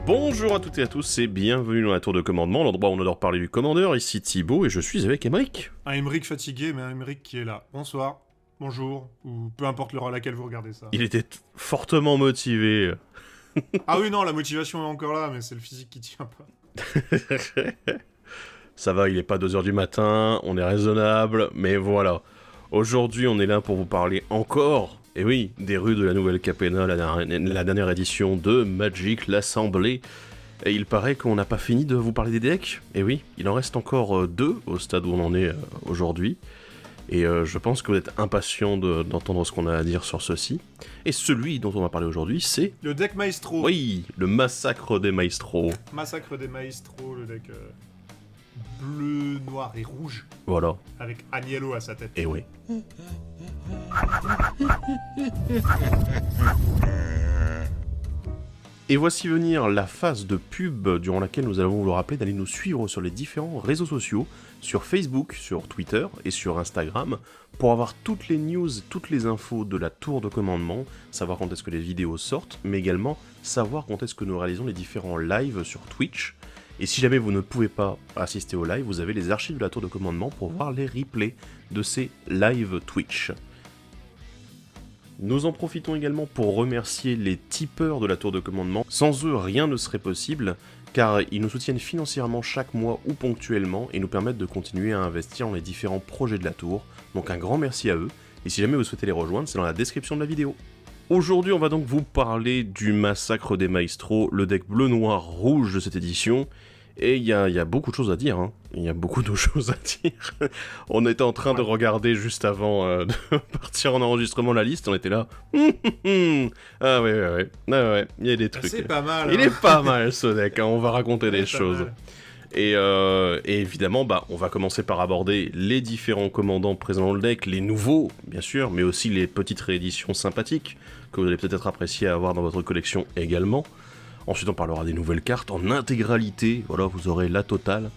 Bonjour à toutes et à tous et bienvenue dans la tour de commandement, l'endroit où on adore parler du commandeur. Ici Thibaut et je suis avec Aymeric. Un Aymeric fatigué, mais un Aymeric qui est là. Bonsoir, bonjour, ou peu importe l'heure à laquelle vous regardez ça. Il était fortement motivé. Ah oui, non, la motivation est encore là, mais c'est le physique qui tient pas. Ça va, il est pas 2h du matin, on est raisonnable, mais voilà. Aujourd'hui, on est là pour vous parler encore, et oui, des rues de la Nouvelle Capenna, la dernière édition de Magic l'Assemblée. Et il paraît qu'on n'a pas fini de vous parler des decks, et oui, il en reste encore 2 au stade où on en est aujourd'hui. Et je pense que vous êtes impatients d'entendre ce qu'on a à dire sur ceci. Et celui dont on va parler aujourd'hui, c'est... Le deck Maestro. Oui, le massacre des Maestros. Massacre des Maestros, le deck bleu, noir et rouge. Voilà. Avec Agnello à sa tête. Et oui. Et voici venir la phase de pub durant laquelle nous allons vous le rappeler d'aller nous suivre sur les différents réseaux sociaux, sur Facebook, sur Twitter et sur Instagram, pour avoir toutes les news, toutes les infos de la tour de commandement, savoir quand est-ce que les vidéos sortent, mais également savoir quand est-ce que nous réalisons les différents lives sur Twitch. Et si jamais vous ne pouvez pas assister au live, vous avez les archives de la tour de commandement pour voir les replays de ces live Twitch. Nous en profitons également pour remercier les tipeurs de la tour de commandement. Sans eux, rien ne serait possible, car ils nous soutiennent financièrement chaque mois ou ponctuellement et nous permettent de continuer à investir dans les différents projets de la tour. Donc un grand merci à eux, et si jamais vous souhaitez les rejoindre, c'est dans la description de la vidéo. Aujourd'hui, on va donc vous parler du massacre des Maestros, le deck bleu-noir-rouge de cette édition. Et il y a beaucoup de choses à dire, hein. Il y a beaucoup de choses à dire. On était en train de regarder juste avant de partir en enregistrement la liste, on était là. Ah ouais, il y a des trucs. C'est pas mal. Il est pas mal ce deck, hein. On va raconter des choses. Et évidemment, on va commencer par aborder les différents commandants présents dans le deck, les nouveaux, bien sûr, mais aussi les petites rééditions sympathiques que vous allez peut-être apprécier à avoir dans votre collection également. Ensuite, on parlera des nouvelles cartes en intégralité, voilà, vous aurez la totale.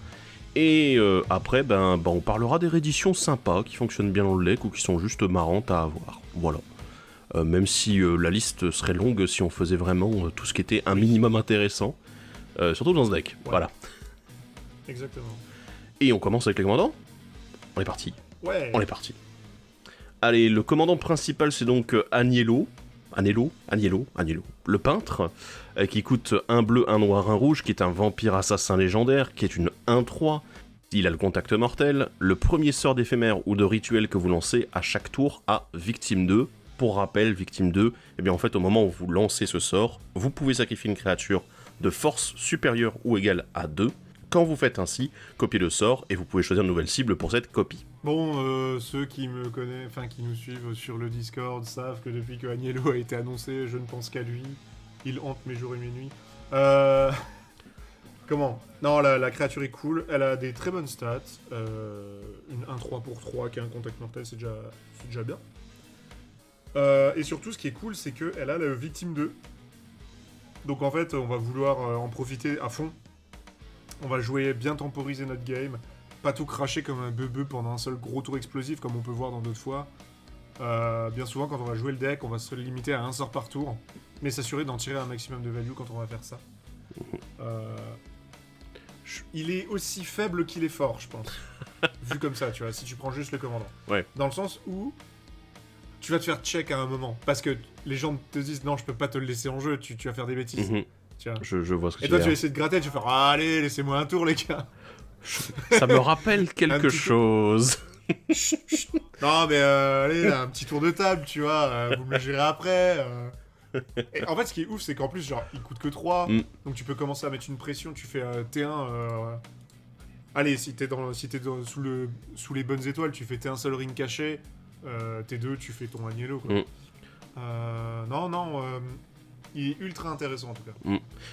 Et après, on parlera des rééditions sympas qui fonctionnent bien dans le deck ou qui sont juste marrantes à avoir, voilà. Même si la liste serait longue si on faisait vraiment tout ce qui était un minimum intéressant, surtout dans ce deck, voilà. Exactement. Et on commence avec les commandants. On est parti. Ouais. On est parti. Allez, le commandant principal, c'est donc Agnello, le peintre, qui coûte un bleu, un noir, un rouge, qui est un vampire assassin légendaire, qui est une 1-3. Il a le contact mortel. Le premier sort d'éphémère ou de rituel que vous lancez à chaque tour a victime 2. Pour rappel, victime 2, eh bien en fait, au moment où vous lancez ce sort, vous pouvez sacrifier une créature de force supérieure ou égale à 2. Quand vous faites ainsi, copiez le sort et vous pouvez choisir une nouvelle cible pour cette copie. Bon, ceux qui me connaissent, enfin qui nous suivent sur le Discord savent que depuis que Agnello a été annoncé, je ne pense qu'à lui. Il hante mes jours et mes nuits. Comment ? Non, la créature est cool, elle a des très bonnes stats. Une 1-3 pour 3 qui a un contact mortel, c'est déjà bien. Et surtout, ce qui est cool, c'est qu'elle a le victime 2. Donc en fait, on va vouloir en profiter à fond. On va jouer, bien temporiser notre game, pas tout cracher comme un beu pendant un seul gros tour explosif comme on peut voir dans d'autres fois. Bien souvent quand on va jouer le deck, on va se limiter à un sort par tour, mais s'assurer d'en tirer un maximum de value quand on va faire ça. Il est aussi faible qu'il est fort, je pense. Vu comme ça, tu vois, si tu prends juste le commandant. Ouais. Dans le sens où tu vas te faire check à un moment, parce que les gens te disent non, je peux pas te le laisser en jeu, tu vas faire des bêtises. Je vois ce que et tu toi, veux tu vas essayer de gratter, tu vas faire allez, laissez-moi un tour, les gars. Ça me rappelle quelque chose. Non, mais allez, là, un petit tour de table, tu vois, vous me le gérez après. Et en fait, ce qui est ouf, c'est qu'en plus, genre, il coûte que 3, donc tu peux commencer à mettre une pression, tu fais T1. Allez, si t'es sous les bonnes étoiles, tu fais T1 seul ring caché, T2, tu fais ton Agnello, quoi. Il est ultra intéressant en tout cas.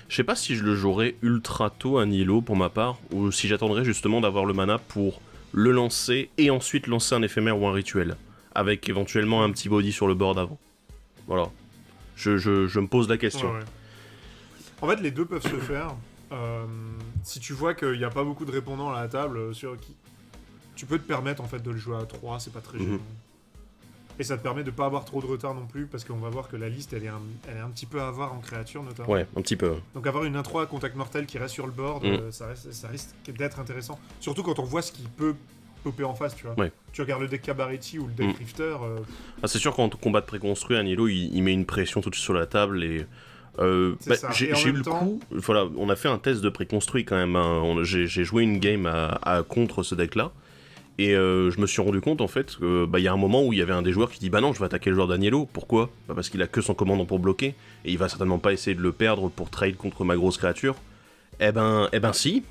Je sais pas si je le jouerais ultra tôt Agnello pour ma part, ou si j'attendrais justement d'avoir le mana pour le lancer et ensuite lancer un éphémère ou un rituel, avec éventuellement un petit body sur le board avant. Voilà. Je me pose la question. Ouais. En fait, les deux peuvent se faire. Si tu vois qu'il n'y a pas beaucoup de répondants à la table, tu peux te permettre en fait de le jouer à 3, c'est pas très gênant. Et ça te permet de pas avoir trop de retard non plus, parce qu'on va voir que la liste, elle est un petit peu avare en créature, notamment. Ouais, un petit peu. Donc avoir une 1-3 à contact mortel qui reste sur le board, ça risque d'être intéressant. Surtout quand on voit ce qui peut popper en face, tu vois. Ouais. Tu regardes le deck Cabaretti ou le deck Rifter... C'est sûr, quand combat de préconstruit, Agnello, il met une pression tout de suite sur la table et... j'ai eu le coup, voilà, on a fait un test de préconstruit quand même, hein. J'ai joué une game à contre ce deck-là, et je me suis rendu compte en fait que y a un moment où il y avait un des joueurs qui dit bah non, je vais attaquer le joueur d'Agnello, pourquoi ? Parce qu'il a que son commandant pour bloquer, et il va certainement pas essayer de le perdre pour trade contre ma grosse créature. Eh ben si.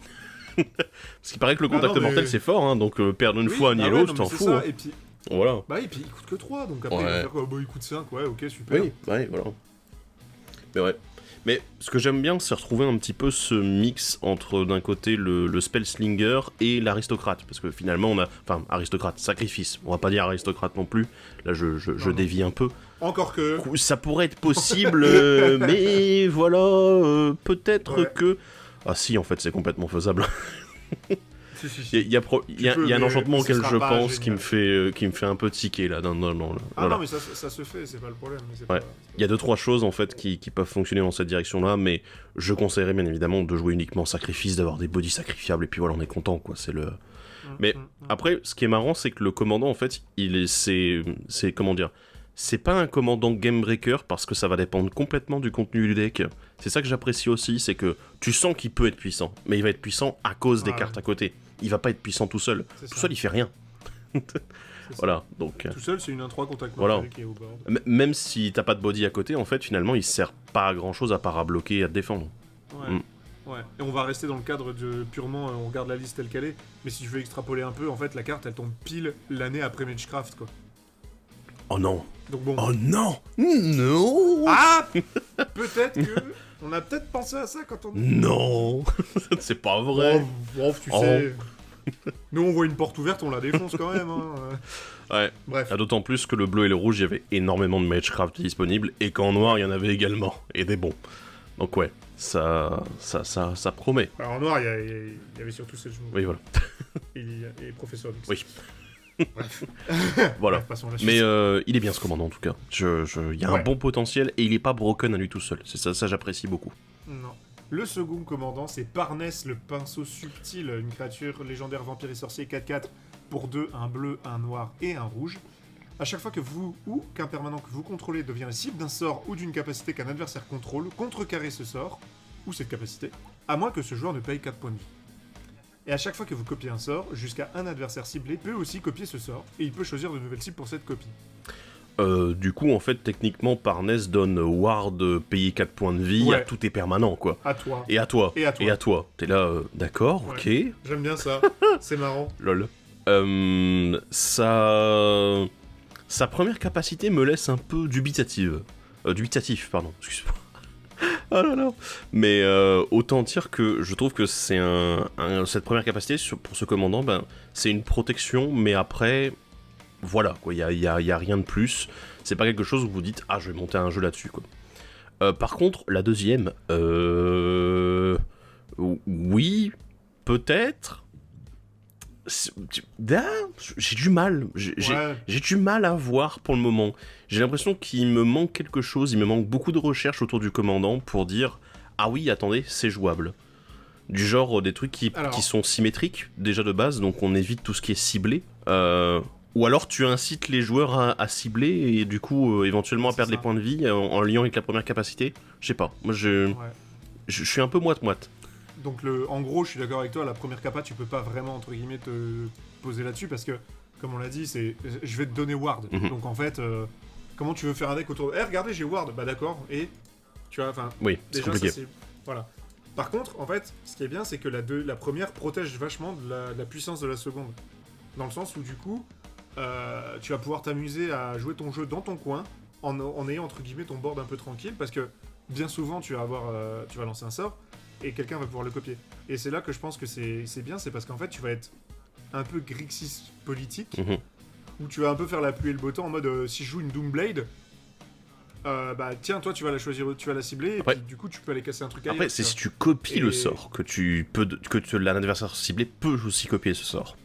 Parce qu'il paraît que le contact mortel c'est fort, hein, donc perdre une fois Agnello, tu t'en fous. Hein. Et puis... Voilà. Bah et puis il coûte que 3, donc après il va faire quoi ? Bah il coûte 5, ouais, ok, super. Oui, ouais, voilà. Mais ouais. Mais ce que j'aime bien, c'est retrouver un petit peu ce mix entre, d'un côté, le spellslinger et l'aristocrate. Parce que finalement, on a... Enfin, aristocrate, sacrifice. On va pas dire aristocrate non plus. Là, je dévie un peu. Encore que... Ça pourrait être possible, mais voilà, peut-être que... Ah si, en fait, c'est complètement faisable. Si. Il y a un enchantement auquel je pense qui me fait un peu tiquer là. Non, mais ça se fait, c'est pas le problème. Il y a 2-3 choses en fait qui peuvent fonctionner dans cette direction-là, mais je conseillerais bien évidemment de jouer uniquement sacrifice, d'avoir des bodies sacrifiables, et puis voilà, on est content quoi. C'est le. Mais après, ce qui est marrant, c'est que le commandant en fait, c'est comment dire. C'est pas un commandant game breaker parce que ça va dépendre complètement du contenu du deck. C'est ça que j'apprécie aussi, c'est que tu sens qu'il peut être puissant, mais il va être puissant à cause des cartes à côté. Il va pas être puissant tout seul. Tout seul, il fait rien. Voilà, donc... Tout seul, c'est une 1-3 contact mortel qui est au board. Même si t'as pas de body à côté, en fait, finalement, il sert pas à grand chose à part à bloquer et à te défendre. Ouais. Et on va rester dans le cadre de purement, on regarde la liste telle qu'elle est, mais si je veux extrapoler un peu, en fait, la carte, elle tombe pile l'année après Magecraft, quoi. Oh non. Donc bon. Oh non. Non. Ah. Peut-être que on a peut-être pensé à ça quand on. Non. C'est pas vrai. Tu sais. Nous, on voit une porte ouverte, on la défonce quand même. Hein. Ouais. Bref. D'autant plus que le bleu et le rouge, il y avait énormément de Magecraft disponibles et qu'en noir, il y en avait également et des bons. Donc ouais, ça promet. Alors en noir, il y avait surtout ces jeux. Oui, voilà. Et Professeur X. Oui. Bref. Voilà. Bref, passons à la suite. Mais il est bien ce commandant en tout cas. Il y a un bon potentiel et il est pas broken à lui tout seul. C'est ça j'apprécie beaucoup. Non. Le second commandant, c'est Parnès, le pinceau subtil, une créature légendaire vampire et sorcier 4/4 pour 2, un bleu, un noir et un rouge. À chaque fois que vous ou qu'un permanent que vous contrôlez devient la cible d'un sort ou d'une capacité qu'un adversaire contrôle, contrecarrez ce sort ou cette capacité, à moins que ce joueur ne paye 4 points de vie. Et à chaque fois que vous copiez un sort, jusqu'à un adversaire ciblé peut aussi copier ce sort, et il peut choisir de nouvelles cibles pour cette copie. Du coup, en fait, techniquement, Parnès donne Ward payer 4 points de vie à tous tes permanents, quoi. À toi. Et à toi. Et à toi. Et à toi. T'es là, d'accord, ok. J'aime bien ça, c'est marrant. Lol. Sa première capacité me laisse un peu dubitatif, pardon, excuse-moi. Oh là là. Mais autant dire que je trouve que c'est cette première capacité pour ce commandant, c'est une protection, mais après, voilà, quoi, il y a rien de plus. C'est pas quelque chose où vous dites, ah, je vais monter un jeu là-dessus, quoi. Par contre, la deuxième, oui, peut-être. J'ai du mal. J'ai du mal à voir pour le moment. J'ai l'impression qu'il me manque quelque chose. Il me manque beaucoup de recherche autour du commandant pour dire ah oui, attendez, c'est jouable. Du genre des trucs qui sont symétriques déjà de base, donc on évite tout ce qui est ciblé. Ou alors tu incites les joueurs à cibler et du coup éventuellement à perdre les points de vie en liant avec la première capacité. Je sais pas. Moi je suis un peu moite-moite. Donc en gros, je suis d'accord avec toi, la première capa, tu peux pas vraiment, entre guillemets, te poser là-dessus, parce que, comme on l'a dit, je vais te donner Ward. Donc en fait, comment tu veux faire un deck autour de... regardez, j'ai Ward, bah d'accord, et... Tu vois, enfin... Oui, c'est compliqué. Voilà. Par contre, en fait, ce qui est bien, c'est que la première protège vachement de la puissance de la seconde. Dans le sens où, du coup, tu vas pouvoir t'amuser à jouer ton jeu dans ton coin, en ayant, entre guillemets, ton board un peu tranquille, parce que, bien souvent, tu vas lancer un sort, et quelqu'un va pouvoir le copier. Et c'est là que je pense que c'est bien, c'est parce qu'en fait, tu vas être un peu Grixis politique, où tu vas un peu faire la pluie et le beau temps, en mode, si je joue une Doomblade, tiens, toi, tu vas la choisir, tu vas la cibler, et puis du coup, tu peux aller casser un truc ailleurs. Après, c'est si tu copies le sort, que l'adversaire ciblé peut aussi copier ce sort.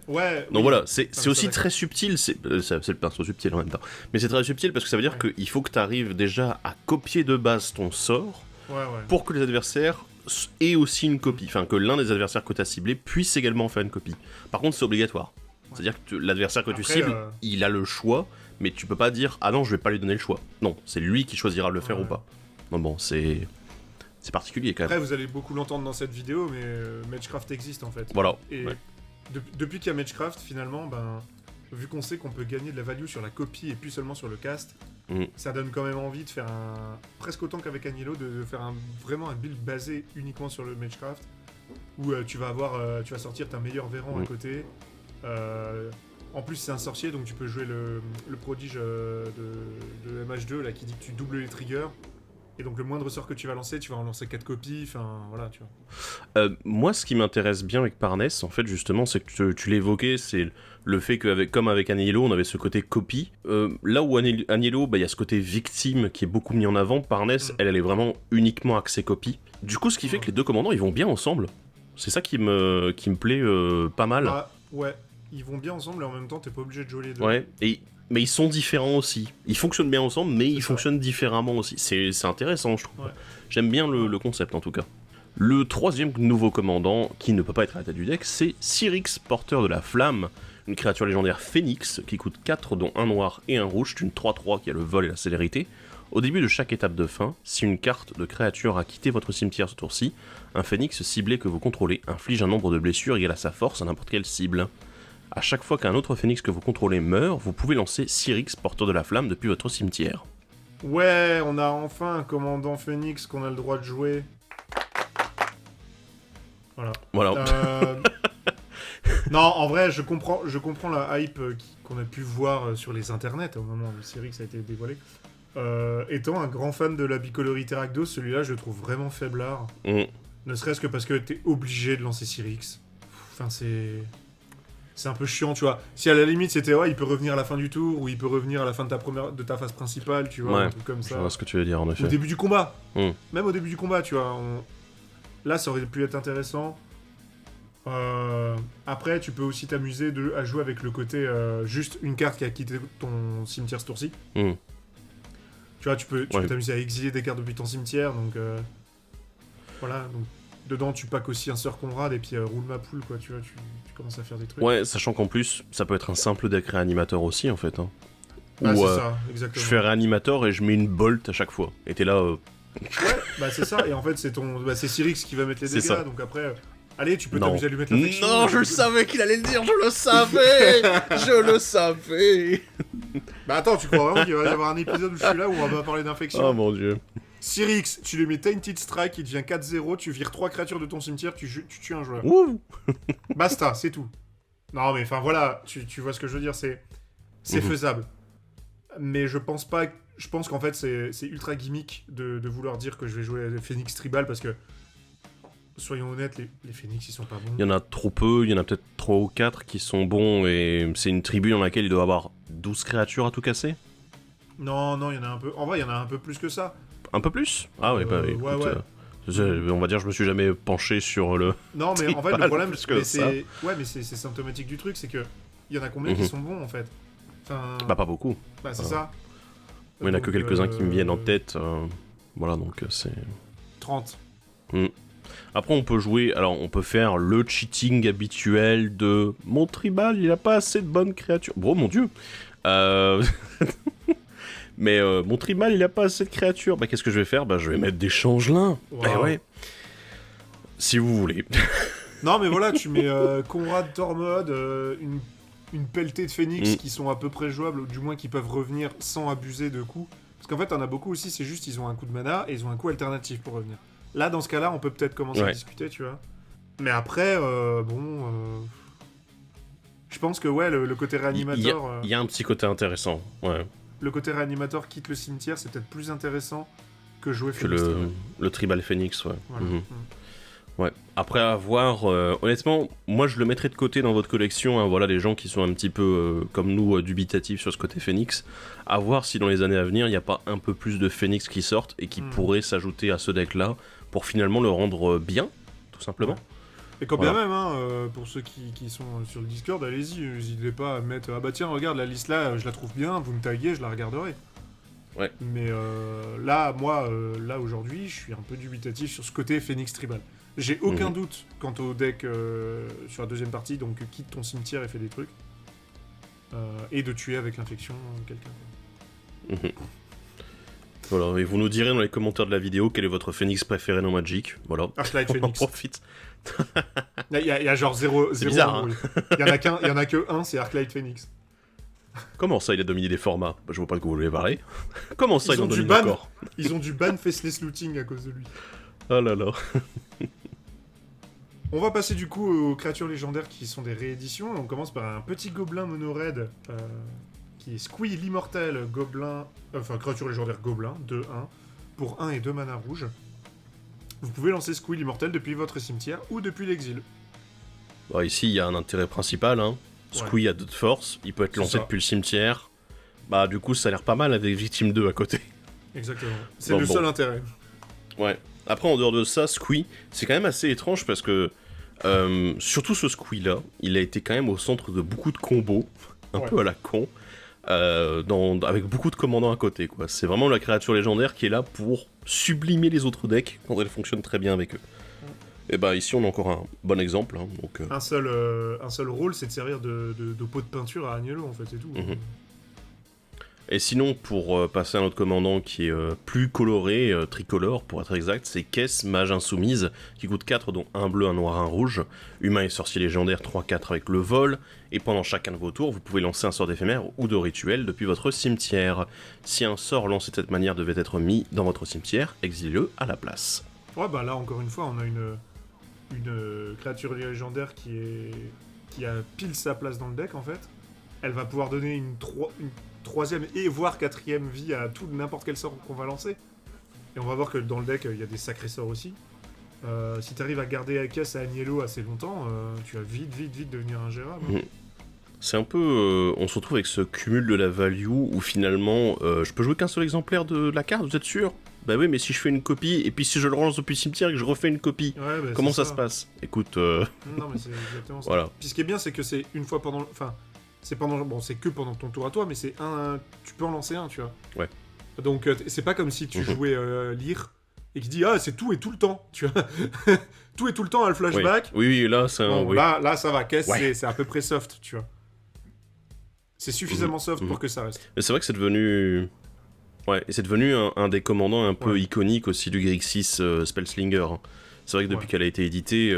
Ouais. Donc oui. voilà, c'est mais aussi ça, très subtil, c'est le perso subtil en même temps. Mais c'est très subtil parce que ça veut dire Ouais. qu'il faut que tu arrives déjà à copier de base ton sort Ouais. pour que les adversaires aient aussi une copie. Enfin, que l'un des adversaires que tu as ciblé puisse également en faire une copie. Par contre, c'est obligatoire. Ouais. C'est-à-dire que l'adversaire que tu Après, cibles, il a le choix, mais tu peux pas dire « Ah non, je vais pas lui donner le choix ». Non, c'est lui qui choisira de le faire Ouais. ou pas. Donc bon, c'est particulier quand même. Après, vous allez beaucoup l'entendre dans cette vidéo, mais Matchcraft existe en fait. Voilà. Et Ouais. depuis qu'il y a Matchcraft, finalement, vu qu'on sait qu'on peut gagner de la value sur la copie et plus seulement sur le cast, ça donne quand même envie de faire presque autant qu'avec Agnello, de faire vraiment un build basé uniquement sur le Matchcraft, où tu vas sortir ta meilleure Véran à côté. En plus, c'est un sorcier, donc tu peux jouer le prodige de MH2 là, qui dit que tu doubles les triggers. Et donc le moindre sort que tu vas lancer, tu vas en lancer 4 copies, enfin voilà, tu vois. Moi, ce qui m'intéresse bien avec Parness, en fait, justement, c'est que tu l'évoquais, c'est le fait comme avec Agnello, on avait ce côté copie. Là où Agnello, il y a ce côté victime qui est beaucoup mis en avant, Parness, elle est vraiment uniquement axée copie. Du coup, ce qui fait que les deux commandants, ils vont bien ensemble. C'est ça qui me plaît pas mal. Ah, ouais, ils vont bien ensemble et en même temps, t'es pas obligé de jouer les deux. Ouais, mais ils sont différents aussi. Ils fonctionnent bien ensemble, mais ils fonctionnent différemment aussi. C'est intéressant, je trouve. Ouais. J'aime bien le concept, en tout cas. Le troisième nouveau commandant, qui ne peut pas être à la tête du deck, c'est Cyrix, porteur de la flamme. Une créature légendaire phénix, qui coûte 4, dont un noir et un rouge. C'est une 3-3 qui a le vol et la célérité. Au début de chaque étape de fin, si une carte de créature a quitté votre cimetière ce tour-ci, un phénix ciblé que vous contrôlez inflige un nombre de blessures égal à sa force à n'importe quelle cible. À chaque fois qu'un autre phénix que vous contrôlez meurt, vous pouvez lancer Cyrix, porteur de la flamme, depuis votre cimetière. Ouais, on a enfin un commandant phénix qu'on a le droit de jouer. Voilà. Non, en vrai, je comprends la hype qu'on a pu voir sur les internets au moment où Cyrix a été dévoilé. Étant un grand fan de la bicolorité Rakdos, celui-là, je le trouve vraiment faiblard. Ne serait-ce que parce que t'es obligé de lancer Cyrix. Enfin, c'est un peu chiant, tu vois. Si à la limite c'était il peut revenir à la fin du tour, ou il peut revenir à la fin de ta phase principale, tu vois, Ouais, un truc comme ça. Je vois ce que tu veux dire, en effet. Au début du combat. Même au début du combat, tu vois. Là, ça aurait pu être intéressant. Après, tu peux aussi t'amuser à jouer avec le côté juste une carte qui a quitté ton cimetière ce tour-ci. Tu vois, tu peux t'amuser à exiler des cartes depuis ton cimetière, donc voilà. Donc, dedans, tu packs aussi un Sœur Conrad et puis roule ma poule, quoi. Tu vois, tu commences à faire des trucs. Ouais, sachant qu'en plus, ça peut être un simple deck réanimateur aussi, en fait. Hein. Ah, Où, c'est ça, exactement. Je fais réanimateur et je mets une bolt à chaque fois. Et t'es là. Ouais, bah c'est ça. Et en fait, c'est Cyrix qui va mettre les C'est dégâts. ça. Donc après, allez, tu peux t'amuser à lui mettre l'infection. Non, je le savais qu'il allait le dire, je le savais. Je le savais. Bah attends, tu crois vraiment qu'il va y avoir un épisode où je suis là où on va pas parler d'infection? Oh mon dieu. Cyrix, tu lui mets Tainted Strike, il devient 4-0, tu vires 3 créatures de ton cimetière, tu tues un joueur. Ouh. Basta, c'est tout. Non mais enfin voilà, tu vois ce que je veux dire, c'est faisable. Mais je pense qu'en fait c'est ultra gimmick de vouloir dire que je vais jouer Phoenix Tribal parce que, soyons honnêtes, les Phoenix ils sont pas bons. Il y en a trop peu, il y en a peut-être 3 ou 4 qui sont bons et c'est une tribu dans laquelle il doit y avoir 12 créatures à tout casser. Non, il y en a un peu. En vrai, il y en a un peu plus que ça. Un peu plus? Ah ouais, bah écoute, ouais. On va dire je me suis jamais penché sur le... Non, mais en fait, le problème, c'est c'est symptomatique du truc, c'est que il y en a combien qui sont bons, en fait? Enfin... Bah pas beaucoup. Bah c'est ça. Il y en a que quelques-uns qui me viennent en tête. Voilà, donc c'est... 30. Après, on peut jouer... Alors, on peut faire le cheating habituel de... Mon tribal, il a pas assez de bonnes créatures. Oh, mon dieu. Mais mon tribal, il a pas assez de créatures. Bah, qu'est-ce que je vais faire? Bah, je vais mettre des changelins. Wow. Bah ouais. Si vous voulez. Non, mais voilà, tu mets Conrad Tormod, une pelletée de Phoenix qui sont à peu près jouables, ou du moins qui peuvent revenir sans abuser de coups. Parce qu'en fait, t'en as beaucoup aussi, c'est juste ils ont un coup de mana et ils ont un coup alternatif pour revenir. Là, dans ce cas-là, on peut peut-être commencer à discuter, tu vois. Mais après, je pense que le côté réanimateur... Il y a un petit côté intéressant, ouais. Le côté réanimateur quitte le cimetière, c'est peut-être plus intéressant que jouer que Phoenix. le tribal Phoenix, ouais. Voilà. Ouais. Après avoir, honnêtement, moi je le mettrais de côté dans votre collection. Hein, voilà, les gens qui sont un petit peu comme nous dubitatifs sur ce côté Phoenix. À voir si dans les années à venir, il n'y a pas un peu plus de Phoenix qui sortent et qui pourraient s'ajouter à ce deck-là pour finalement le rendre bien, tout simplement. Ouais. Et quand bien Voilà. même, pour ceux qui sont sur le Discord, allez-y, n'hésitez pas à mettre ah bah tiens, regarde la liste là, je la trouve bien, vous me taguez, je la regarderai. Ouais. Mais là, moi, là aujourd'hui, je suis un peu dubitatif sur ce côté Phoenix Tribal. J'ai aucun doute quant au deck sur la deuxième partie, donc quitte ton cimetière et fais des trucs. Et de tuer avec l'infection quelqu'un. Voilà, et vous nous direz dans les commentaires de la vidéo quel est votre phénix préféré dans Magic. Voilà. Arclight On en Phoenix. profite. Il y a genre 0. C'est bizarre, hein. Il y en a que un, c'est Arclight Phoenix. Comment ça, il a dominé les formats? Bah, je vois pas de quoi vous voulez parler. Comment ça, Ils il en ont du domine ban. encore? Ils ont du ban Faceless Looting à cause de lui. Oh là là. On va passer du coup aux créatures légendaires qui sont des rééditions. On commence par un petit gobelin mono-red qui est Squee l'immortel gobelin, enfin créature légendaire gobelin, 2-1, pour 1 et 2 mana rouge. Vous pouvez lancer Squee l'immortel depuis votre cimetière ou depuis l'exil. Bon, ici, il y a un intérêt principal. Hein. Squee a 2 de force, il peut être lancé depuis le cimetière. Bah, du coup, ça a l'air pas mal avec Victime 2 à côté. Exactement. C'est le seul intérêt. Ouais. Après, en dehors de ça, Squee, c'est quand même assez étrange parce que, surtout ce Squee-là, il a été quand même au centre de beaucoup de combos, un peu à la con, avec beaucoup de commandants à côté, quoi. C'est vraiment la créature légendaire qui est là pour sublimer les autres decks quand elle fonctionne très bien avec eux. Et bah ici on a encore un bon exemple. Hein, donc, un seul rôle, c'est de servir de pot de peinture à Agnello, en fait, c'est tout. Et sinon, pour passer à notre commandant qui est plus coloré, tricolore pour être exact, c'est Kess, mage insoumise, qui coûte 4, dont un bleu, un noir, un rouge, humain et sorcier légendaire 3-4 avec le vol, et pendant chacun de vos tours, vous pouvez lancer un sort d'éphémère ou de rituel depuis votre cimetière. Si un sort lancé de cette manière devait être mis dans votre cimetière, exilez-le à la place. Ouais, bah là, encore une fois, on a une créature légendaire qui a pile sa place dans le deck, en fait. Elle va pouvoir donner une troisième et voire quatrième vie à tout n'importe quel sort qu'on va lancer. Et on va voir que dans le deck, il y a des sacrés sorts aussi. Si t'arrives à garder Akess et Agnello assez longtemps, tu vas vite devenir ingérable. C'est un peu... on se retrouve avec ce cumul de la value où finalement, je peux jouer qu'un seul exemplaire de la carte, vous êtes sûr? Bah oui, mais si je fais une copie, et puis si je le relance depuis le cimetière et que je refais une copie, comment ça se passe? Écoute... Non, mais c'est exactement ça. Voilà. Puis ce qui est bien, c'est que c'est une fois pendant... Enfin, c'est que pendant ton tour à toi, mais c'est un... Tu peux en lancer un, tu vois. Ouais. Donc, c'est pas comme si tu jouais Lyre et qui dit « Ah, c'est tout et tout le temps », tu vois. Tout et tout le temps, à le flashback. Oui, là, c'est un... Bon, oui. Là, ça va. Caisse, c'est à peu près soft, tu vois. C'est suffisamment soft pour que ça reste. Mais c'est vrai que c'est devenu... Ouais, et c'est devenu un des commandants un peu iconiques aussi du Grixis Spellslinger. C'est vrai que depuis qu'elle a été éditée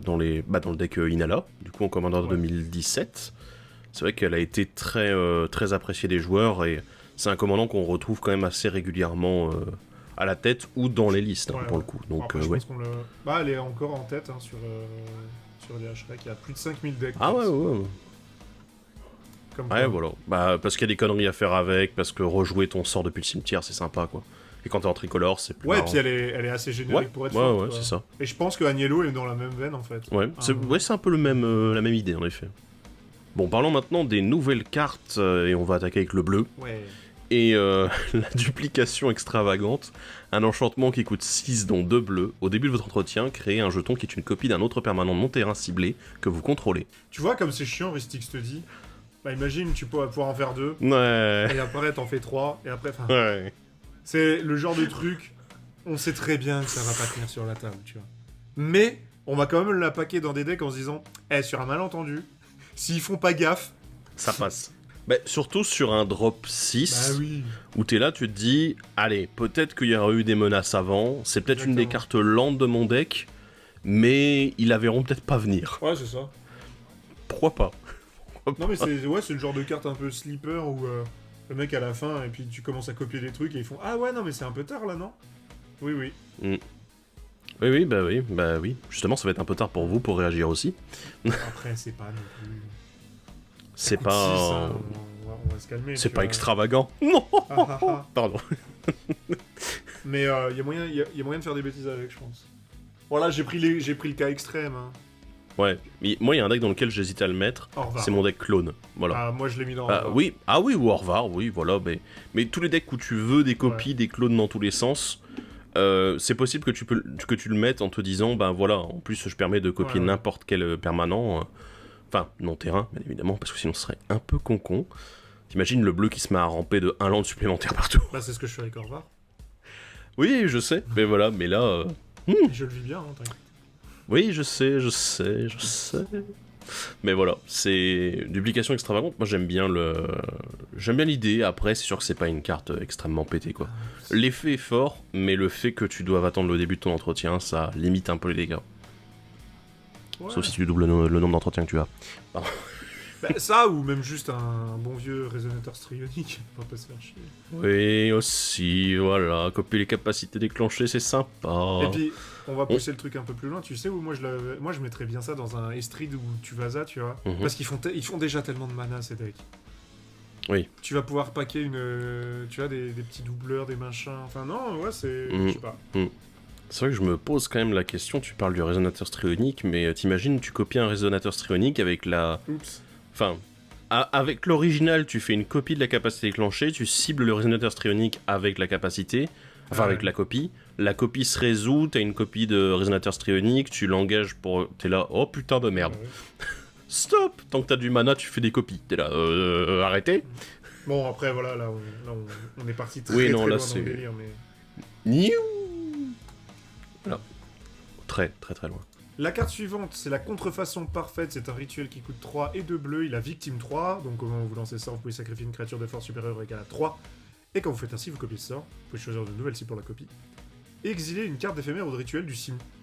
dans le deck Inala, du coup en commandant de 2017, c'est vrai qu'elle a été très, très appréciée des joueurs, et c'est un commandant qu'on retrouve quand même assez régulièrement à la tête ou dans les listes, pour le coup. Donc, après, je pense qu'on elle est encore en tête sur les HREC, il y a plus de 5000 decks. Ah ouais. Comme voilà. Bah, parce qu'il y a des conneries à faire avec, parce que rejouer ton sort depuis le cimetière, c'est sympa, quoi. Et quand t'es en tricolore, c'est plus marrant. Puis elle est assez générique pour être forte. Ouais, c'est ça. Et je pense que Agnello est dans la même veine, en fait. C'est un peu la même idée, en effet. Bon, parlons maintenant des nouvelles cartes, et on va attaquer avec le bleu. Ouais. Et la duplication extravagante, un enchantement qui coûte 6 dont 2 bleus. Au début de votre entretien, créez un jeton qui est une copie d'un autre permanent non-terrain ciblé que vous contrôlez. Tu vois comme c'est chiant, Ristix te dit. Bah imagine, tu pourras pouvoir en faire 2. Ouais. Et après, t'en fais 3. Et après, Ouais. C'est le genre de truc, on sait très bien que ça va pas tenir sur la table, tu vois. Mais, on va quand même la paquer dans des decks en se disant, sur un malentendu, s'ils font pas gaffe... Ça passe. Bah, surtout sur un drop 6, où t'es là, tu te dis, allez, peut-être qu'il y aurait eu des menaces avant, c'est peut-être une des cartes lentes de mon deck, mais ils la verront peut-être pas venir. Ouais, c'est ça. Pourquoi pas? Non, mais c'est le genre de carte un peu sleeper où le mec à la fin, et puis tu commences à copier des trucs et ils font, ah ouais, non, mais c'est un peu tard là, non? Oui. Oui. Justement, ça va être un peu tard pour vous pour réagir aussi. Après, c'est pas non plus... C'est pas... on va se calmer. C'est pas extravagant. Non. Pardon. Mais il y a moyen de faire des bêtises avec, je pense. Voilà, j'ai pris le cas extrême. Hein. Ouais, mais moi il y a un deck dans lequel j'hésite à le mettre, c'est mon deck clone. Voilà. Ah, moi je l'ai mis dans Orvar. Oui, ou Orvar, oui, voilà. Mais tous les decks où tu veux des copies, des clones dans tous les sens, c'est possible que tu le mettes en te disant, ben voilà, en plus je permets de copier n'importe quel permanent, enfin non terrain, bien évidemment, parce que sinon ce serait un peu con. T'imagines le bleu qui se met à ramper de 1 land supplémentaire partout. Bah c'est ce que je fais avec Orvar. Oui, je sais, mais voilà, mais là... Je le vis bien, hein, t'inquiète. Oui, je sais. Mais voilà, c'est duplication extravagante. Moi, j'aime bien l'idée. Après, c'est sûr que c'est pas une carte extrêmement pétée, quoi. L'effet est fort, mais le fait que tu doives attendre le début de ton entretien, ça limite un peu les dégâts. Ouais. Sauf si tu doubles le nombre d'entretiens que tu as. Pardon. Bah, ça, ou même juste un bon vieux résonateur strionique, pour pas se faire chier. Oui, aussi, voilà. Copier les capacités déclenchées, c'est sympa. Et puis, on va pousser le truc un peu plus loin. Tu sais où moi je mettrais bien ça dans un Estrid ou Tuvasa, tu vois. Parce qu'ils font déjà tellement de mana, ces decks. Oui. Tu vas pouvoir packer tu vois, des petits doubleurs, des machins. Enfin, non, ouais, c'est... Je sais pas. C'est vrai que je me pose quand même la question, tu parles du résonateur strionique, mais t'imagines, tu copies un résonateur strionique avec la... Oups. Enfin, avec l'original, tu fais une copie de la capacité déclenchée, tu cibles le résonateur strionique avec la capacité, avec la copie. La copie se résout, t'as une copie de résonateur strionique, tu l'engages pour... T'es là, oh putain de merde. Stop. Tant que t'as du mana, tu fais des copies. T'es là, arrêtez. Bon, après, voilà, là, on est parti très loin dans le délire, mais... Voilà. Très loin. La carte suivante, c'est la contrefaçon parfaite. C'est un rituel qui coûte 3 et 2 bleus. Il a victime 3. Donc, au moment où vous lancez ça, vous pouvez sacrifier une créature de force supérieure égale à 3. Et quand vous faites ainsi, vous copiez ce sort. Vous pouvez choisir de nouvelles cibles pour la copie. Exiler une carte éphémère ou de rituel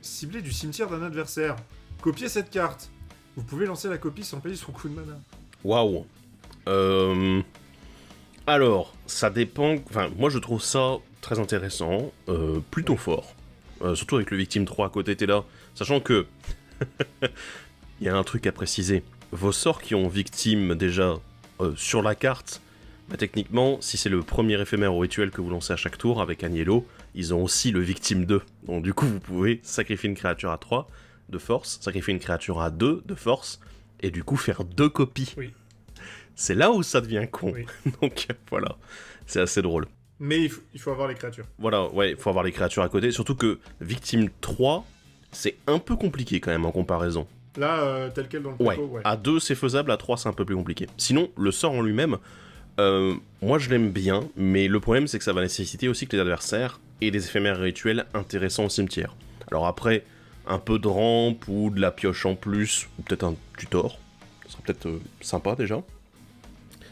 ciblée du cimetière d'un adversaire. Copiez cette carte. Vous pouvez lancer la copie sans payer son coût de mana. Waouh. Alors, ça dépend... Enfin, moi, je trouve ça très intéressant. Plutôt fort. Surtout avec le victime 3 à côté, t'es là. Sachant que... Il y a un truc à préciser. Vos sorts qui ont victime déjà sur la carte, bah, techniquement, si c'est le premier éphémère ou rituel que vous lancez à chaque tour avec Agnello, ils ont aussi le victime 2. Donc du coup, vous pouvez sacrifier une créature à 3 de force, sacrifier une créature à 2 de force, et du coup faire 2 copies. Oui. C'est là où ça devient con. Oui. Donc voilà, c'est assez drôle. Mais il faut avoir les créatures. Voilà, ouais, il faut avoir les créatures à côté. Surtout que Victime 3, c'est un peu compliqué quand même en comparaison. Là, tel quel dans le plateau, ouais. À 2 c'est faisable, à 3 c'est un peu plus compliqué. Sinon, le sort en lui-même, moi je l'aime bien, mais le problème c'est que ça va nécessiter aussi que les adversaires aient des éphémères rituels intéressants au cimetière. Alors après, un peu de rampe ou de la pioche en plus, ou peut-être un tutor, ça serait peut-être sympa déjà.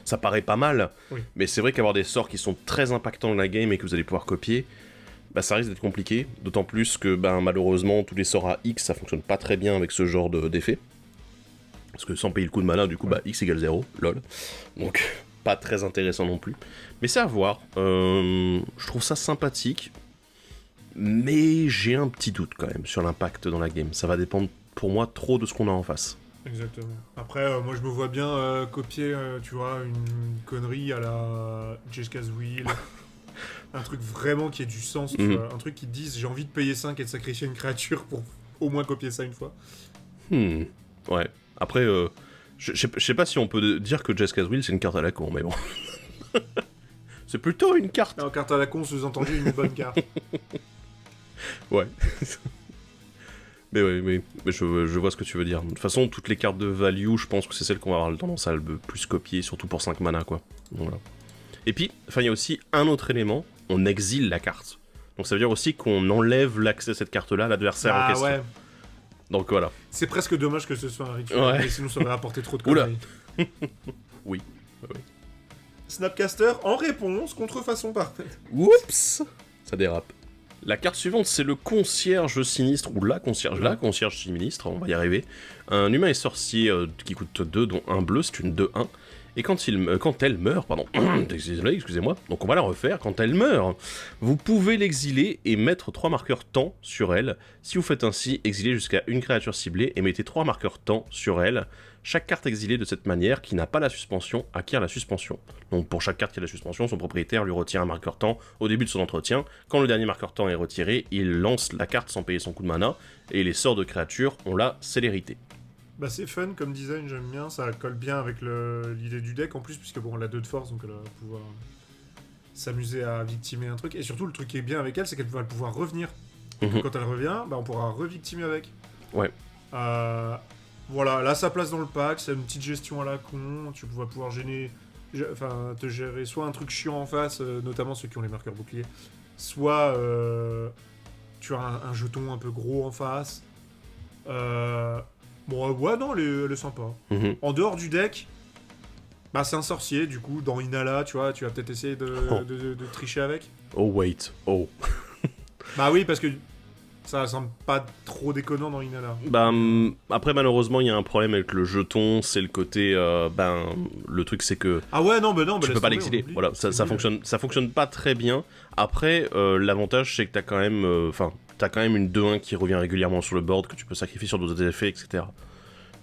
Ça paraît pas mal, oui. Mais c'est vrai qu'avoir des sorts qui sont très impactants dans la game et que vous allez pouvoir copier, bah ça risque d'être compliqué, d'autant plus que malheureusement tous les sorts à X ça fonctionne pas très bien avec ce genre d'effet. Parce que sans payer le coup de mana, du coup X égale 0, lol. Donc pas très intéressant non plus. Mais c'est à voir, je trouve ça sympathique, mais j'ai un petit doute quand même sur l'impact dans la game. Ça va dépendre pour moi trop de ce qu'on a en face. Exactement. Après, moi je me vois bien copier, tu vois, une connerie à la Jessica's Wheel. Un truc vraiment qui ait du sens, tu vois. Un truc qui te dise j'ai envie de payer 5 et de sacrifier une créature pour au moins copier ça une fois. Ouais. Après, je sais pas si on peut dire que Jessica's Wheel c'est une carte à la con, mais bon. C'est plutôt une carte. Non, carte à la con, sous-entendu une bonne carte. Ouais. Mais oui, mais je vois ce que tu veux dire. De toute façon, toutes les cartes de value, je pense que c'est celles qu'on va avoir tendance à le plus copier, surtout pour 5 mana, quoi. Voilà. Et puis, il y a aussi un autre élément, on exile la carte. Donc ça veut dire aussi qu'on enlève l'accès à cette carte-là à l'adversaire en question. Ouais. Donc voilà. C'est presque dommage que ce soit un rituel, mais sinon ça aurait apporté trop de conneries. Oui. Snapcaster, en réponse, contrefaçon parfaite. Oups. Ça dérape. La carte suivante, c'est le concierge sinistre, ou la concierge sinistre, on va y arriver. Un humain et sorcier qui coûte 2, dont un bleu, c'est une 2-1. Et quand elle meurt, excusez-moi, donc on va la refaire, quand elle meurt, vous pouvez l'exiler et mettre 3 marqueurs temps sur elle. Si vous faites ainsi, exilez jusqu'à une créature ciblée et mettez 3 marqueurs temps sur elle. Chaque carte exilée de cette manière, qui n'a pas la suspension, acquiert la suspension. Donc pour chaque carte qui a la suspension, son propriétaire lui retire un marqueur temps au début de son entretien. Quand le dernier marqueur temps est retiré, il lance la carte sans payer son coup de mana, et les sorts de créatures ont la célérité. Bah c'est fun comme design, j'aime bien, ça colle bien avec l'idée du deck en plus, puisque bon, elle a 2 de force, donc elle va pouvoir s'amuser à victimer un truc. Et surtout, le truc qui est bien avec elle, c'est qu'elle va pouvoir revenir. Mhm. Quand elle revient, bah, on pourra revictimer avec. Ouais. Voilà, là, sa place dans le pack, c'est une petite gestion à la con. Tu vas pouvoir te gérer soit un truc chiant en face, notamment ceux qui ont les marqueurs boucliers, soit tu as un jeton un peu gros en face. Bon, ouais, non, elle est sympa. Mhm. En dehors du deck, bah, c'est un sorcier, du coup, dans Inala, tu vois, tu vas peut-être essayer Oh. de tricher avec. Oh, wait. Oh. Bah oui, parce que ça semble pas trop déconnant dans Inala. Bah, après, malheureusement, il y a un problème avec le jeton, c'est le côté... le truc, c'est que Ah ouais, non, bah tu laisse peux pas tomber, l'exiler. on oublie. Voilà, ça fonctionne pas très bien. Après, l'avantage, c'est que t'as quand même... t'as quand même une 2-1 qui revient régulièrement sur le board, que tu peux sacrifier sur d'autres effets, etc.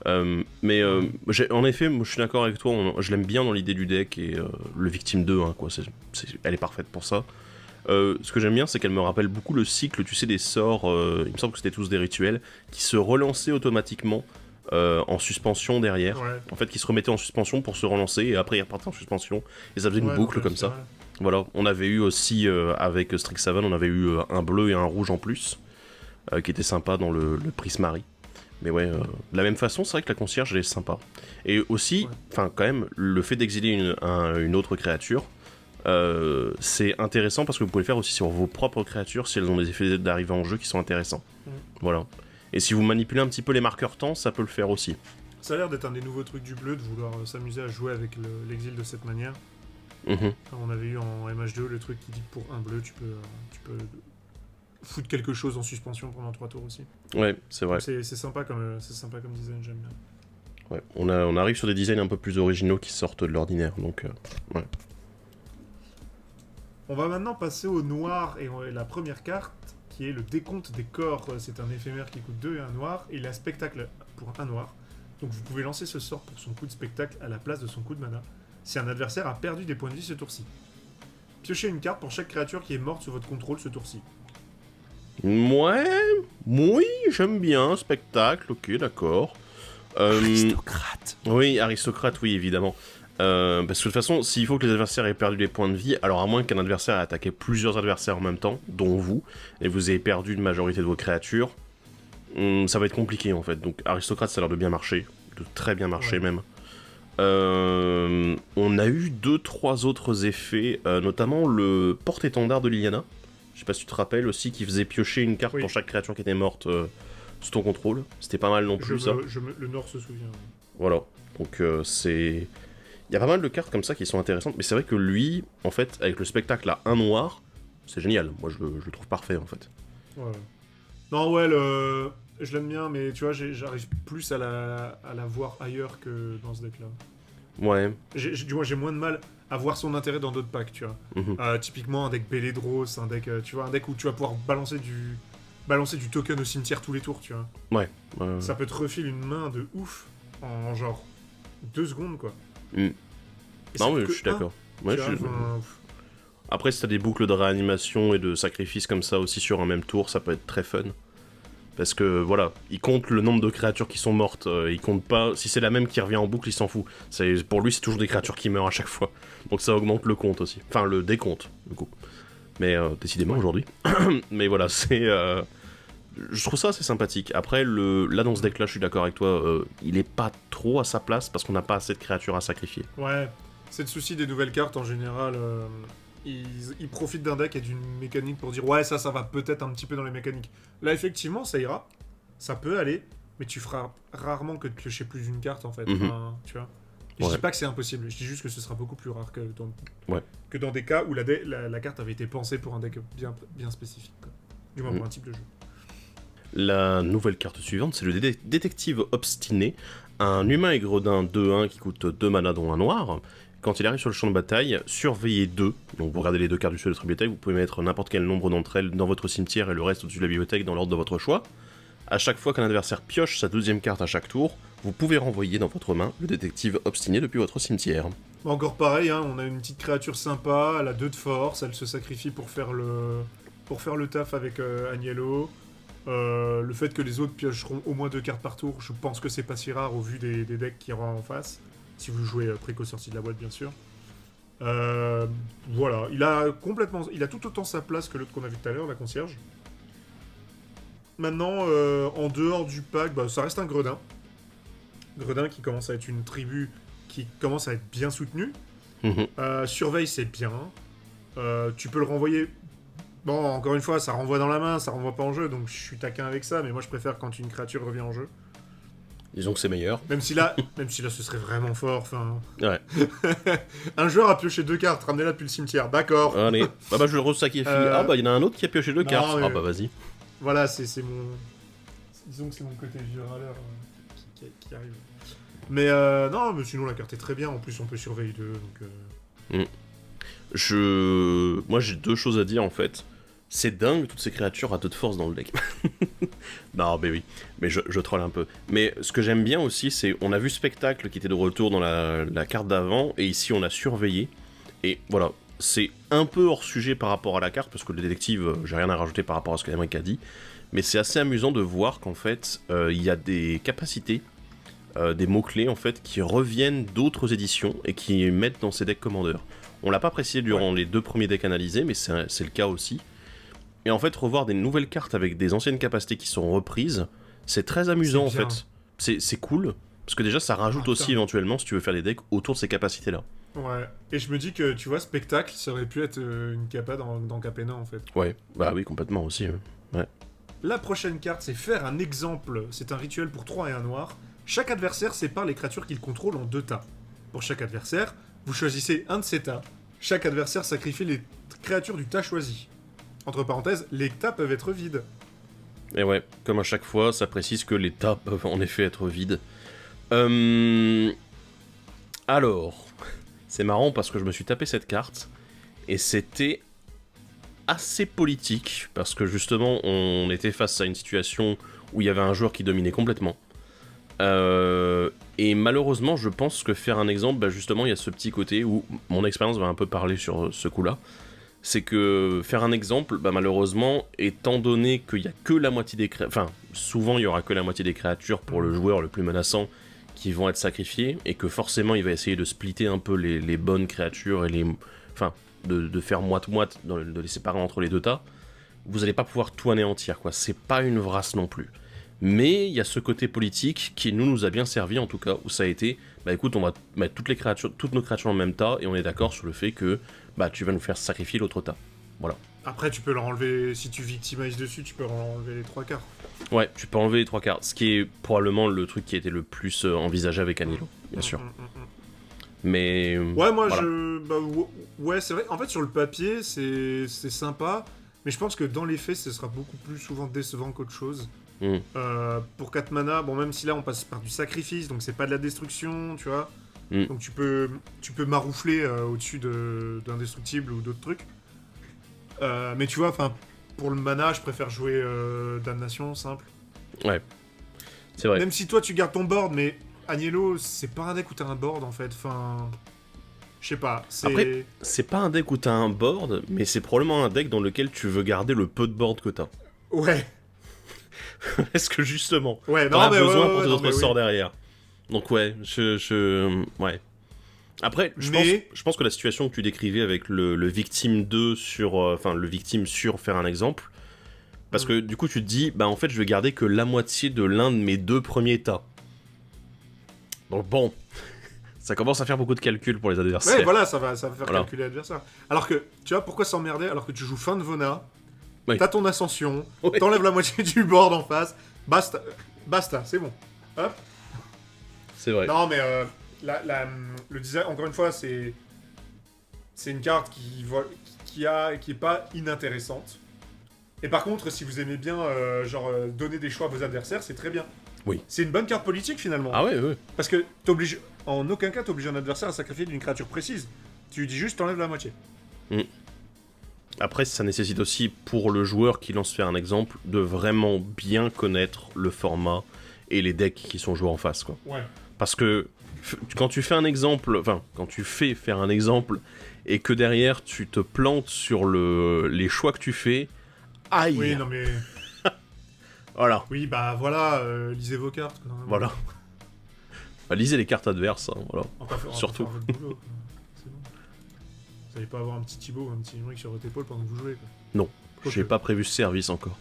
En effet, moi, je suis d'accord avec toi, je l'aime bien dans l'idée du deck, et le Victime 2, hein, quoi, elle est parfaite pour ça. Ce que j'aime bien, c'est qu'elle me rappelle beaucoup le cycle, tu sais, des sorts, il me semble que c'était tous des rituels, qui se relançaient automatiquement en suspension derrière. Ouais. En fait, qui se remettaient en suspension pour se relancer, et après ils repartaient en suspension, et ça faisait une Ouais, boucle non, comme c'est ça. vrai. Voilà, on avait eu aussi, avec Strixhaven, on avait eu un bleu et un rouge en plus, qui était sympa dans le Prismari. Mais ouais, de la même façon, c'est vrai que la concierge, elle est sympa. Et aussi, enfin, quand même, le fait d'exiler une autre créature, c'est intéressant parce que vous pouvez le faire aussi sur vos propres créatures si elles ont des effets d'arrivée en jeu qui sont intéressants. Voilà. Et si vous manipulez un petit peu les marqueurs temps, ça peut le faire aussi. Ça a l'air d'être un des nouveaux trucs du bleu, de vouloir s'amuser à jouer avec l'exil de cette manière. Mhm. On avait eu en MH2 le truc qui dit que pour un bleu, tu peux foutre quelque chose en suspension pendant 3 tours aussi. Ouais, c'est vrai. C'est sympa comme design, j'aime bien. Ouais. On arrive sur des designs un peu plus originaux qui sortent de l'ordinaire, donc ouais. On va maintenant passer au noir et la première carte qui est le décompte des corps. C'est un éphémère qui coûte 2 et un noir, et il a spectacle pour un noir. Donc vous pouvez lancer ce sort pour son coup de spectacle à la place de son coup de mana si un adversaire a perdu des points de vie ce tour-ci. Piochez une carte pour chaque créature qui est morte sous votre contrôle ce tour-ci. Ouais, oui, j'aime bien, spectacle, ok, d'accord. Aristocrate. Oui, aristocrate, oui, évidemment. Parce que de toute façon, s'il faut que les adversaires aient perdu des points de vie, alors à moins qu'un adversaire ait attaqué plusieurs adversaires en même temps, dont vous, et vous ayez perdu une majorité de vos créatures, ça va être compliqué en fait. Donc aristocrate, ça a l'air de bien marcher, de très bien marcher même. On a eu 2-3 autres effets, notamment le porte-étendard de Liliana. Je sais pas si tu te rappelles aussi, qui faisait piocher une carte pour chaque créature qui était morte sous ton contrôle. C'était pas mal non plus ça. Le Nord se souvient. Voilà, donc c'est... Il y a pas mal de cartes comme ça qui sont intéressantes, mais c'est vrai que lui, en fait, avec le spectacle à 1 noir, c'est génial. Moi, je le trouve parfait, en fait. Ouais. Non, ouais, je l'aime bien, mais tu vois, j'arrive plus à la voir ailleurs que dans ce deck-là. Ouais. Du moins, j'ai moins de mal à voir son intérêt dans d'autres packs, tu vois. Typiquement, un deck Beledros, un deck, tu vois, un deck où tu vas pouvoir balancer du token au cimetière tous les tours, tu vois. Ouais. Ça peut te refiler une main de ouf en genre 2 secondes, quoi. Non, mais je suis d'accord. Ouais, après, si t'as des boucles de réanimation et de sacrifice comme ça aussi sur un même tour, ça peut être très fun. Parce que voilà, il compte le nombre de créatures qui sont mortes, il compte pas. Si c'est la même qui revient en boucle, il s'en fout. Pour lui, c'est toujours des créatures qui meurent à chaque fois. Donc ça augmente le compte aussi. Enfin, le décompte, du coup. Mais décidément aujourd'hui. Mais voilà, c'est. Je trouve ça assez sympathique. Après, là dans ce deck-là, je suis d'accord avec toi, il est pas trop à sa place parce qu'on n'a pas assez de créatures à sacrifier. Ouais, c'est le souci des nouvelles cartes en général. Ils profitent d'un deck et d'une mécanique pour dire ouais, ça va peut-être un petit peu dans les mécaniques. Là, effectivement, ça ira. Ça peut aller, mais tu feras rarement que de piocher plus d'une carte en fait. Enfin, tu vois. Je dis pas que c'est impossible, je dis juste que ce sera beaucoup plus rare que dans des cas où la carte avait été pensée pour un deck bien spécifique. Quoi. Du moins pour un type de jeu. La nouvelle carte suivante, c'est le détective obstiné, un humain et gredin 2-1 qui coûte 2 mana dont un noir. Quand il arrive sur le champ de bataille, surveillez 2, donc vous regardez les 2 cartes du seuil de votre bibliothèque, vous pouvez mettre n'importe quel nombre d'entre elles dans votre cimetière et le reste au-dessus de la bibliothèque dans l'ordre de votre choix. À chaque fois qu'un adversaire pioche sa 2e carte à chaque tour, vous pouvez renvoyer dans votre main le détective obstiné depuis votre cimetière. Encore pareil, hein, on a une petite créature sympa, elle a 2 de force, elle se sacrifie pour faire le taf avec Agnello. Le fait que les autres piocheront au moins 2 cartes par tour, je pense que c'est pas si rare au vu des decks qu'il y aura en face. Si vous jouez préco sorti de la boîte, bien sûr. voilà, il a tout autant sa place que l'autre qu'on a vu tout à l'heure, la concierge. Maintenant, en dehors du pack, bah, ça reste un Gredin. Gredin qui commence à être une tribu qui commence à être bien soutenue. Surveille, c'est bien. Tu peux le renvoyer. Bon, encore une fois, ça renvoie dans la main, ça renvoie pas en jeu, donc je suis taquin avec ça, mais moi je préfère quand une créature revient en jeu. Disons que c'est meilleur. Même si là ce serait vraiment fort, enfin... Ouais. Un joueur a pioché 2 cartes, ramenez-la depuis le cimetière, d'accord. Allez, bah je le resacrifie. Ah bah il y en a un autre qui a pioché 2 cartes. mais- Ah bah vas-y. Voilà, c'est mon... Disons que c'est mon côté vieux râleur qui arrive. Mais non, mais sinon la carte est très bien, en plus on peut surveiller 2, donc... Moi j'ai 2 choses à dire en fait. C'est dingue toutes ces créatures à 2 de force dans le deck. Non mais oui, mais je troll un peu. Mais ce que j'aime bien aussi c'est, on a vu Spectacle qui était de retour dans la carte d'avant, et ici on a surveillé. Et voilà, c'est un peu hors sujet par rapport à la carte, parce que le détective, j'ai rien à rajouter par rapport à ce qu'Amérique a dit. Mais c'est assez amusant de voir qu'en fait, il y a des capacités, des mots-clés en fait, qui reviennent d'autres éditions et qui mettent dans ces decks Commander. On l'a pas précisé durant les 2 premiers decks analysés, mais c'est le cas aussi. Et en fait, revoir des nouvelles cartes avec des anciennes capacités qui sont reprises, c'est très amusant en fait. C'est cool, parce que déjà ça rajoute aussi éventuellement, si tu veux faire des decks autour de ces capacités-là. Ouais, et je me dis que, tu vois, Spectacle, ça aurait pu être une capa dans Capena, en fait. Ouais, bah oui, complètement aussi. Ouais. La prochaine carte, c'est faire un exemple. C'est un rituel pour 3 et 1 noir. Chaque adversaire sépare les créatures qu'il contrôle en 2 tas. Pour chaque adversaire, vous choisissez un de ces tas. Chaque adversaire sacrifie les créatures du tas choisi. Entre parenthèses, les tas peuvent être vides. Et ouais, comme à chaque fois, ça précise que les tas peuvent en effet être vides. Alors, c'est marrant parce que je me suis tapé cette carte, et c'était assez politique, parce que justement, on était face à une situation où il y avait un joueur qui dominait complètement. Et malheureusement, je pense que faire un exemple, bah justement, il y a ce petit côté où mon expérience va un peu parler sur ce coup-là. C'est que faire un exemple, bah malheureusement, étant donné qu'il n'y a que la moitié des créatures... Enfin, souvent, il y aura que la moitié des créatures pour le joueur le plus menaçant qui vont être sacrifiées, et que forcément, il va essayer de splitter un peu les bonnes créatures et les... Enfin, de faire moite-moite, de les séparer entre les 2 tas. Vous n'allez pas pouvoir tout anéantir, quoi. C'est pas une vrasse non plus. Mais il y a ce côté politique qui nous a bien servi, en tout cas, où ça a été, bah écoute, on va mettre toutes nos créatures en même tas, et on est d'accord sur le fait que bah tu vas nous faire sacrifier l'autre tas. Voilà. Après, tu peux leur enlever, si tu victimises dessus, tu peux leur enlever les 3 quarts. Ouais, tu peux enlever les 3 cartes, ce qui est probablement le truc qui a été le plus envisagé avec Anilo, bien sûr. Mais... Ouais, moi, voilà. ouais, c'est vrai. En fait, sur le papier, c'est sympa. Mais je pense que dans les faits, ce sera beaucoup plus souvent décevant qu'autre chose. Pour 4 mana, bon, même si là, on passe par du sacrifice, donc c'est pas de la destruction, tu vois. Donc tu peux maroufler au-dessus d'indestructible ou d'autres trucs. Mais tu vois, enfin, pour le mana, je préfère jouer Damnation, simple. Ouais, c'est vrai. Même si toi, tu gardes ton board, mais Agnello, c'est pas un deck où t'as un board, en fait. Enfin... Je sais pas, c'est... Après, c'est pas un deck où t'as un board, mais c'est probablement un deck dans lequel tu veux garder le peu de board que t'as. Ouais. Est-ce que justement, ouais, t'en as besoin ouais, pour tes autres sorts oui. derrière. Donc ouais, ouais. Après, je pense que la situation que tu décrivais avec le victime 2 sur... Enfin, le victime sur faire un exemple, parce que du coup tu te dis, bah en fait je vais garder que la moitié de l'un de mes 2 premiers tas. Donc bon, ça commence à faire beaucoup de calculs pour les adversaires. Ouais, voilà, ça va faire calculer l'adversaire. Alors que, tu vois, pourquoi s'emmerder alors que tu joues fin de Vona, t'as ton ascension, t'enlèves la moitié du board en face, basta, c'est bon. Hop. C'est vrai. Non, mais le design, encore une fois, c'est une carte qui est pas inintéressante. Et par contre, si vous aimez bien donner des choix à vos adversaires, c'est très bien. Oui. C'est une bonne carte politique finalement. Ah ouais. Parce que en aucun cas t'obliges un adversaire à sacrifier d'une créature précise. Tu lui dis juste t'enlèves la moitié. Après, ça nécessite aussi pour le joueur qui lance faire un exemple de vraiment bien connaître le format et les decks qui sont joués en face, quoi. Ouais. Parce que quand tu fais un exemple, enfin, quand tu fais faire un exemple et que derrière tu te plantes sur les choix que tu fais, aïe. Oui, non mais. Voilà. Oui, bah voilà, lisez vos cartes. Quoi. Voilà. Bah, lisez les cartes adverses, hein, voilà. Surtout. Votre boulot, c'est bon. n'allez pas avoir un petit Thibaut ou un petit Emmerich sur votre épaule pendant que vous jouez, quoi. Non, j'ai pas prévu ce service encore.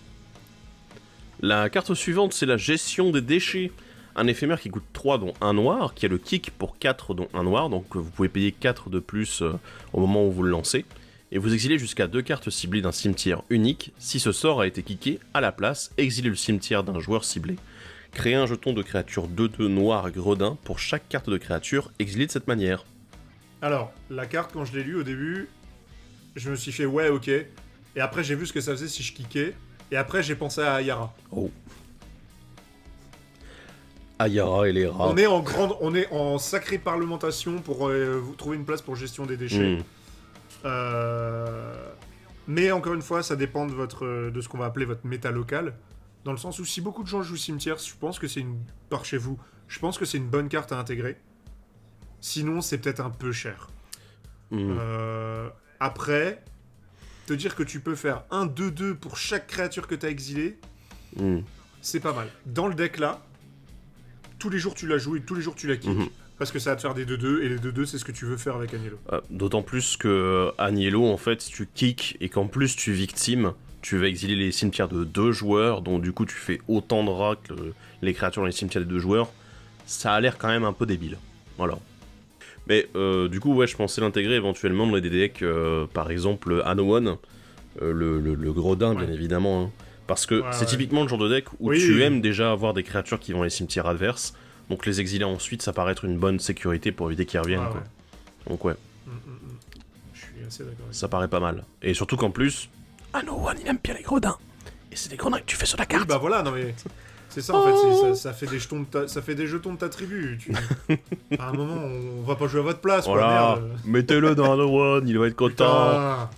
La carte suivante, c'est la gestion des déchets. Un éphémère qui coûte 3 dont 1 noir, qui a le kick pour 4 dont 1 noir, donc vous pouvez payer 4 de plus au moment où vous le lancez. Et vous exilez jusqu'à 2 cartes ciblées d'un cimetière unique. Si ce sort a été kické, à la place, exilez le cimetière d'un joueur ciblé. Créez un jeton de créature 2/2 noir gredin pour chaque carte de créature exilée de cette manière. Alors, la carte, quand je l'ai lue au début, je me suis fait ouais, ok. Et après, j'ai vu ce que ça faisait si je kickais. Et après, j'ai pensé à Ayara. Oh. Ayara et les rats. On est en sacrée parlementation pour vous trouver une place pour gestion des déchets. Mais encore une fois, ça dépend de ce qu'on va appeler votre méta local. Dans le sens où si beaucoup de gens jouent cimetière, je pense que c'est par chez vous, je pense que c'est une bonne carte à intégrer. Sinon, c'est peut-être un peu cher. Après, te dire que tu peux faire un 2/2 pour chaque créature que tu as exilée, c'est pas mal. Dans le deck là, tous les jours tu la joues et tous les jours tu la kicks. Parce que ça va te faire des 2/2, et les 2/2 c'est ce que tu veux faire avec Agnello. D'autant plus que Agnello, en fait, si tu kicks et qu'en plus tu victimes, tu vas exiler les cimetières de 2 joueurs, donc du coup tu fais autant de rats que les créatures dans les cimetières des 2 joueurs. Ça a l'air quand même un peu débile. Voilà. Mais du coup, ouais, je pensais l'intégrer éventuellement dans les decks, par exemple Anowon, le gredin, bien évidemment. Hein, parce que c'est typiquement le genre de deck où tu aimes déjà avoir des créatures qui vont les cimetières adverses, donc les exiler ensuite, ça paraît être une bonne sécurité pour éviter qu'ils reviennent. Quoi. Donc ouais. Je suis assez d'accord. Ça paraît pas mal. Et surtout qu'en plus, Anowon, il aime bien les gredins. Et c'est des gredins que tu fais sur la carte. Oui, bah voilà, non mais... C'est ça, en fait, ça fait des jetons de ta tribu. À un moment, on va pas jouer à votre place, voilà. Quoi, merde. Mettez-le dans Anowon, il va être content. Putain.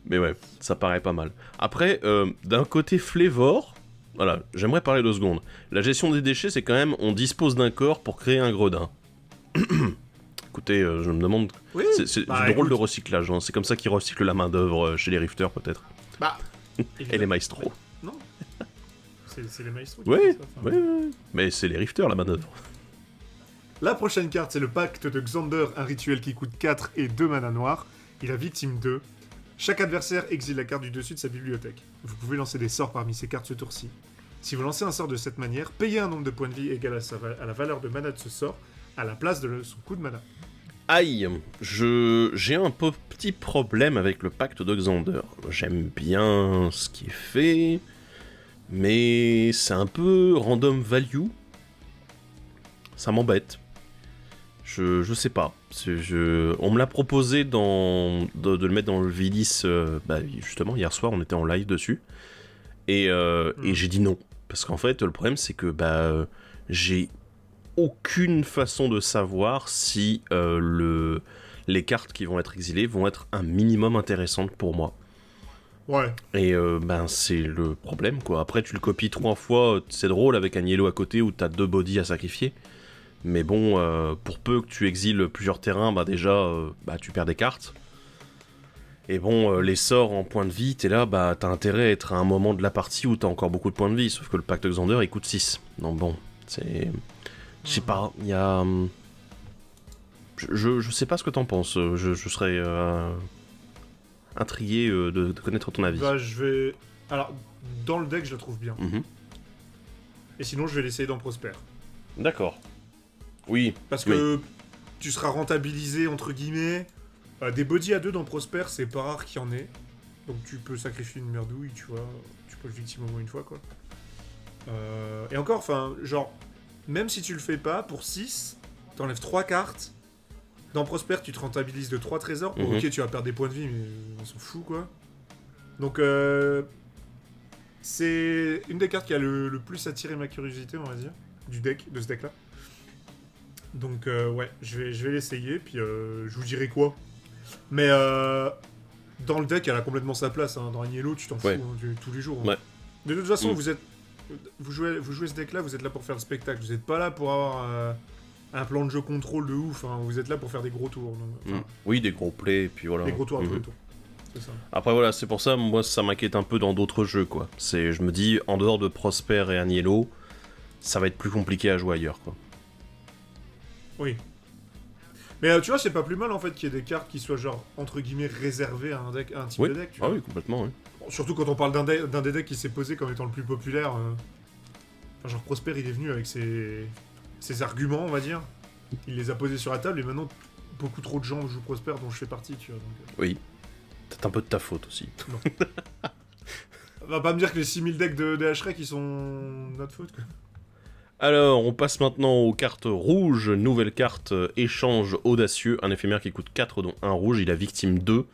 Mais ouais, ça paraît pas mal. Après, d'un côté Flavor, voilà, j'aimerais parler 2 secondes. La gestion des déchets, c'est quand même, on dispose d'un corps pour créer un gredin. Écoutez, je me demande... Oui, c'est du drôle de recyclage, hein. C'est comme ça qu'ils recyclent la main d'œuvre chez les rifters, peut-être. Bah, et les maestros. Ouais. Non. C'est les maestros qui Oui, font ça, enfin. oui. Mais c'est les rifters, la main d'œuvre. La prochaine carte, c'est le pacte de Xander, un rituel qui coûte 4 et 2 mana noirs. Il a victime 2. Chaque adversaire exile la carte du dessus de sa bibliothèque. Vous pouvez lancer des sorts parmi ces cartes ce tour-ci. Si vous lancez un sort de cette manière, payez un nombre de points de vie égal à la valeur de mana de ce sort, à la place de son coût de mana. Aïe, j'ai un petit problème avec le pacte de Xander. J'aime bien ce qui est fait, mais c'est un peu random value. Ça m'embête. Je sais pas. On me l'a proposé de le mettre dans le V10, justement, hier soir, on était en live dessus. Et j'ai dit non. Parce qu'en fait, le problème, c'est que j'ai aucune façon de savoir si les cartes qui vont être exilées vont être un minimum intéressantes pour moi. Ouais. Et c'est le problème, quoi. Après, tu le copies 3 fois, c'est drôle avec un yellow à côté où t'as 2 bodies à sacrifier. Mais bon, pour peu que tu exiles plusieurs terrains, déjà, tu perds des cartes. Et bon, les sorts en points de vie, t'es là, t'as intérêt à être à un moment de la partie où t'as encore beaucoup de points de vie, sauf que le pacte Xander, il coûte 6. Donc bon, c'est... Je sais pas, il y a... Je sais pas ce que t'en penses, je serais intrigué de connaître ton avis. Je vais... Alors, dans le deck, je la trouve bien. Et sinon, je vais l'essayer dans Prosper. D'accord. Oui. Parce que tu seras rentabilisé, entre guillemets. Des bodies à 2 dans Prosper, c'est pas rare qu'il y en ait. Donc tu peux sacrifier une merdouille, tu vois. Tu peux le victime au moins une fois, quoi. Et encore, même si tu le fais pas, pour 6, t'enlèves 3 cartes. Dans Prosper, tu te rentabilises de 3 trésors. Bon, ok, tu vas perdre des points de vie, mais on s'en fout, quoi. Donc, c'est une des cartes qui a le plus attiré ma curiosité, on va dire, de ce deck-là. Donc, je vais l'essayer, puis je vous dirai quoi. Mais dans le deck, elle a complètement sa place. Hein. Dans Agnello, tu t'en fous tous les jours. Hein. Ouais. De toute façon, vous jouez ce deck-là, vous êtes là pour faire le spectacle. Vous n'êtes pas là pour avoir un plan de jeu contrôle de ouf. Hein. Vous êtes là pour faire des gros tours. Donc, oui, des gros plays, et puis voilà. Des gros tours à tous les tours. C'est ça. Après, voilà, c'est pour ça, moi, ça m'inquiète un peu dans d'autres jeux, quoi. Je me dis, en dehors de Prosper et Agnello, ça va être plus compliqué à jouer ailleurs, quoi. Oui. Mais tu vois, c'est pas plus mal en fait qu'il y ait des cartes qui soient genre entre guillemets réservées à un deck, à un type Oui. de deck. Tu Ah vois. oui, complètement, oui. Bon, surtout quand on parle d'un des decks qui s'est posé comme étant le plus populaire. Enfin, genre Prosper, il est venu avec ses arguments, on va dire. Il les a posés sur la table et maintenant beaucoup trop de gens jouent Prosper, dont je fais partie, tu vois. Donc, Oui. C'est un peu de ta faute aussi. va pas me dire que les 6000 decks de H-Rec, ils sont notre faute, quoi. Alors, on passe maintenant aux cartes rouges. Nouvelle carte, échange audacieux. Un éphémère qui coûte 4, dont un rouge. Il a victime 2.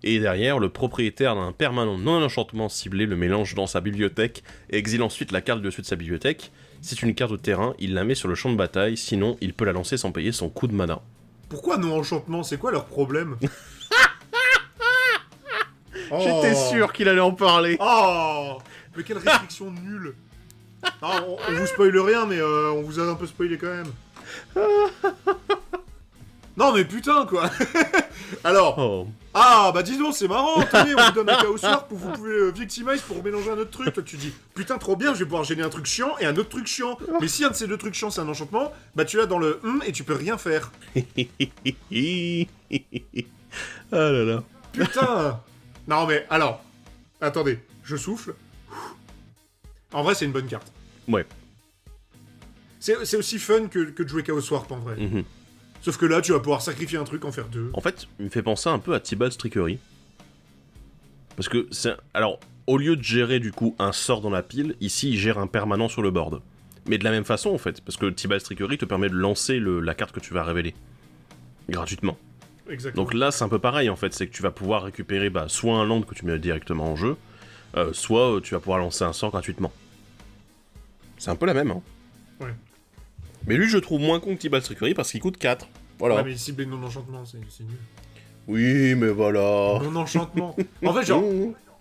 Et derrière, le propriétaire d'un permanent non-enchantement ciblé le mélange dans sa bibliothèque et exile ensuite la carte du dessus de sa bibliothèque. Si c'est une carte de terrain, il la met sur le champ de bataille, sinon il peut la lancer sans payer son coût de mana. Pourquoi non-enchantement? C'est quoi leur problème? J'étais sûr qu'il allait en parler. Oh, mais quelle restriction nulle. Non, on vous spoile rien, mais on vous a un peu spoilé quand même. Non mais putain quoi. Alors, Oh. ah bah dis donc c'est marrant, tenez, on vous donne un chaos sword pour vous pouvez victimize pour mélanger un autre truc. Toi tu dis putain trop bien, je vais pouvoir gêner un truc chiant et un autre truc chiant. Mais si un de ces deux trucs chiants c'est un enchantement, bah tu l'as dans le et tu peux rien faire. Ah là là. Putain. Non mais alors, attendez, je souffle. En vrai c'est une bonne carte. Ouais. C'est aussi fun que de jouer Chaos Warp en vrai. Mhm. Sauf que là, tu vas pouvoir sacrifier un truc, en faire deux. En fait, il me fait penser un peu à Tibalt's Trickery. Parce que c'est... Alors, au lieu de gérer du coup un sort dans la pile, ici il gère un permanent sur le board. Mais de la même façon en fait, parce que Tibalt's Trickery te permet de lancer la carte que tu vas révéler. Gratuitement. Exactement. Donc là c'est un peu pareil en fait, c'est que tu vas pouvoir récupérer soit un land que tu mets directement en jeu, soit tu vas pouvoir lancer un sort gratuitement. C'est un peu la même, hein. Ouais. Mais lui je trouve moins con que Tibalt's Trickery parce qu'il coûte 4. Voilà. Ouais, mais cible non-enchantement, c'est nul. Oui, mais voilà. Non-enchantement. En fait, genre,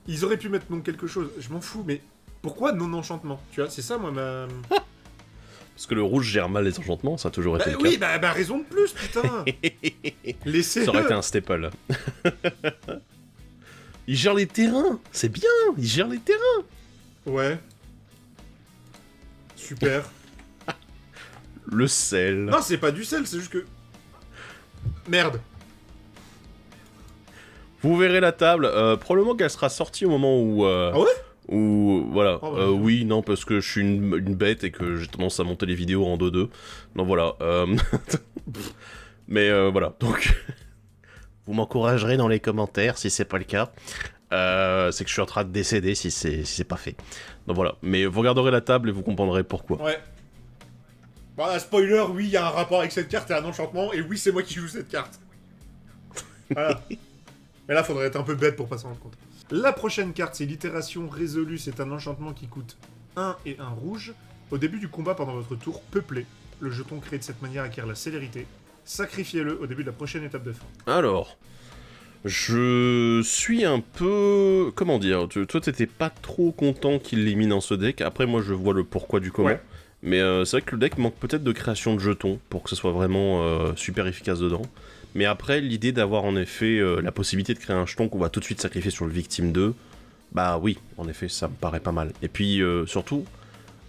ils auraient pu mettre non quelque chose, je m'en fous, mais pourquoi non-enchantement? Tu vois, c'est ça, moi, ma... Parce que le rouge gère mal les enchantements, ça a toujours été le oui, cas. bah raison de plus, putain. Laissez-le. Ça aurait été un staple. Il gère les terrains, c'est bien, il gère les terrains. Ouais. Super. Le sel. Non, c'est pas du sel, c'est juste que... Merde. Vous verrez la table, probablement qu'elle sera sortie au moment où... Ah ouais? Où, voilà, Oh, bah, oui, non, parce que je suis une bête et que j'ai tendance à monter les vidéos en 2-2. Donc voilà. Mais voilà, donc... Vous m'encouragerez dans les commentaires si c'est pas le cas. C'est que je suis en train de décéder si c'est pas fait. Donc voilà, mais vous regarderez la table et vous comprendrez pourquoi. Ouais. Voilà, spoiler, oui, il y a un rapport avec cette carte et un enchantement, et oui, c'est moi qui joue cette carte. Voilà. Mais là, faudrait être un peu bête pour pas s'en rendre compte. La prochaine carte, c'est l'itération résolue. C'est un enchantement qui coûte 1 et 1 rouge. Au début du combat, pendant votre tour, peuplé. Le jeton créé de cette manière acquiert la célérité. Sacrifiez-le au début de la prochaine étape de fin. Alors, je suis un peu... Comment dire, toi t'étais pas trop content qu'il l'ait mis dans ce deck. Après moi je vois le pourquoi du comment. Ouais. Mais c'est vrai que le deck manque peut-être de création de jetons pour que ce soit vraiment super efficace dedans. Mais après l'idée d'avoir en effet la possibilité de créer un jeton qu'on va tout de suite sacrifier sur le victime 2, bah oui, en effet ça me paraît pas mal. Et puis surtout,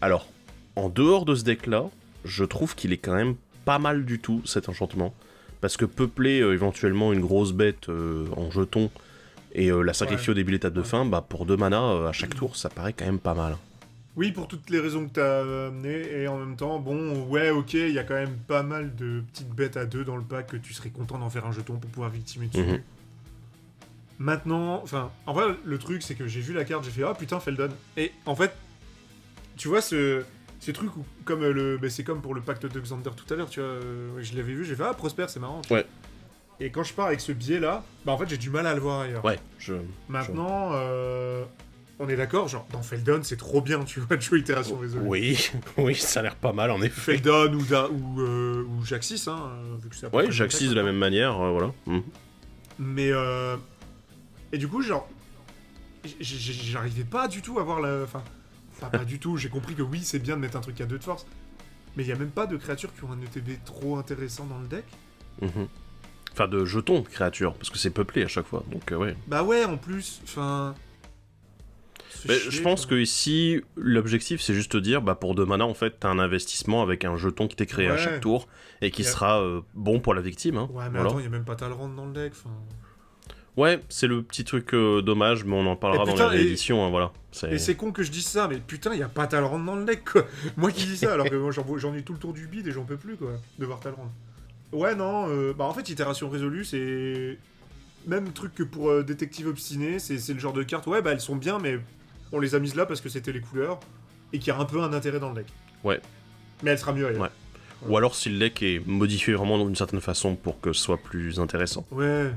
alors, en dehors de ce deck là, je trouve qu'il est quand même pas mal du tout cet enchantement. Parce que peupler éventuellement une grosse bête en jeton et la sacrifier au début de l'étape de fin, bah pour 2 mana à chaque tour, ça paraît quand même pas mal. Oui, pour toutes les raisons que t'as amenées, et en même temps, bon, ouais, ok, il y a quand même pas mal de petites bêtes à 2 dans le pack que tu serais content d'en faire un jeton pour pouvoir victimer dessus. Mhm. Maintenant, enfin, en vrai, le truc, c'est que j'ai vu la carte, j'ai fait, ah putain, Feldon. Et en fait, tu vois, ces trucs où, comme c'est comme pour le pacte de Xander tout à l'heure, tu vois, je l'avais vu, j'ai fait, ah, Prosper, c'est marrant. Tu vois. Ouais. Et quand je pars avec ce biais-là, bah en fait, j'ai du mal à le voir ailleurs. Ouais, Maintenant, on est d'accord, genre, dans Feldon, c'est trop bien, tu vois, de jouer itération résolue. Oui, oui, ça a l'air pas mal en effet. Feldon ou Jaxis, hein, vu que c'est à peu Ouais, près le Jaxis même de la deck, même manière, voilà. Mhm. Mais, et du coup, genre, j'arrivais pas du tout à voir la... Enfin, pas du tout, j'ai compris que oui, c'est bien de mettre un truc à 2 de force, mais il y a même pas de créatures qui ont un ETB trop intéressant dans le deck. Mhm. Enfin, de jetons de créatures, parce que c'est peuplé à chaque fois, donc ouais. Bah ouais, en plus, enfin... Je pense que ici, l'objectif, c'est juste de dire, pour 2 mana, en fait, t'as un investissement avec un jeton qui t'est créé à chaque tour, et qui sera bon pour la victime. Hein. Ouais, mais attends, il y a même pas Talrand dans le deck, enfin... Ouais, c'est le petit truc dommage, mais on en parlera dans la réédition, hein, voilà. Et c'est con que je dise ça, mais putain, y a pas Talrand dans le deck, quoi. Moi qui dis ça, alors que moi j'en ai tout le tour du bide et j'en peux plus, quoi, de voir Talrand. Ouais, non, en fait, itération résolue, c'est... Même truc que pour Détective Obstiné, c'est le genre de carte, ouais, elles sont bien, mais on les a mises là parce que c'était les couleurs, et qu'il y a un peu un intérêt dans le deck. Ouais. Mais elle sera mieux ailleurs. Ouais. Ou alors si le deck est modifié vraiment d'une certaine façon pour que ce soit plus intéressant. Ouais.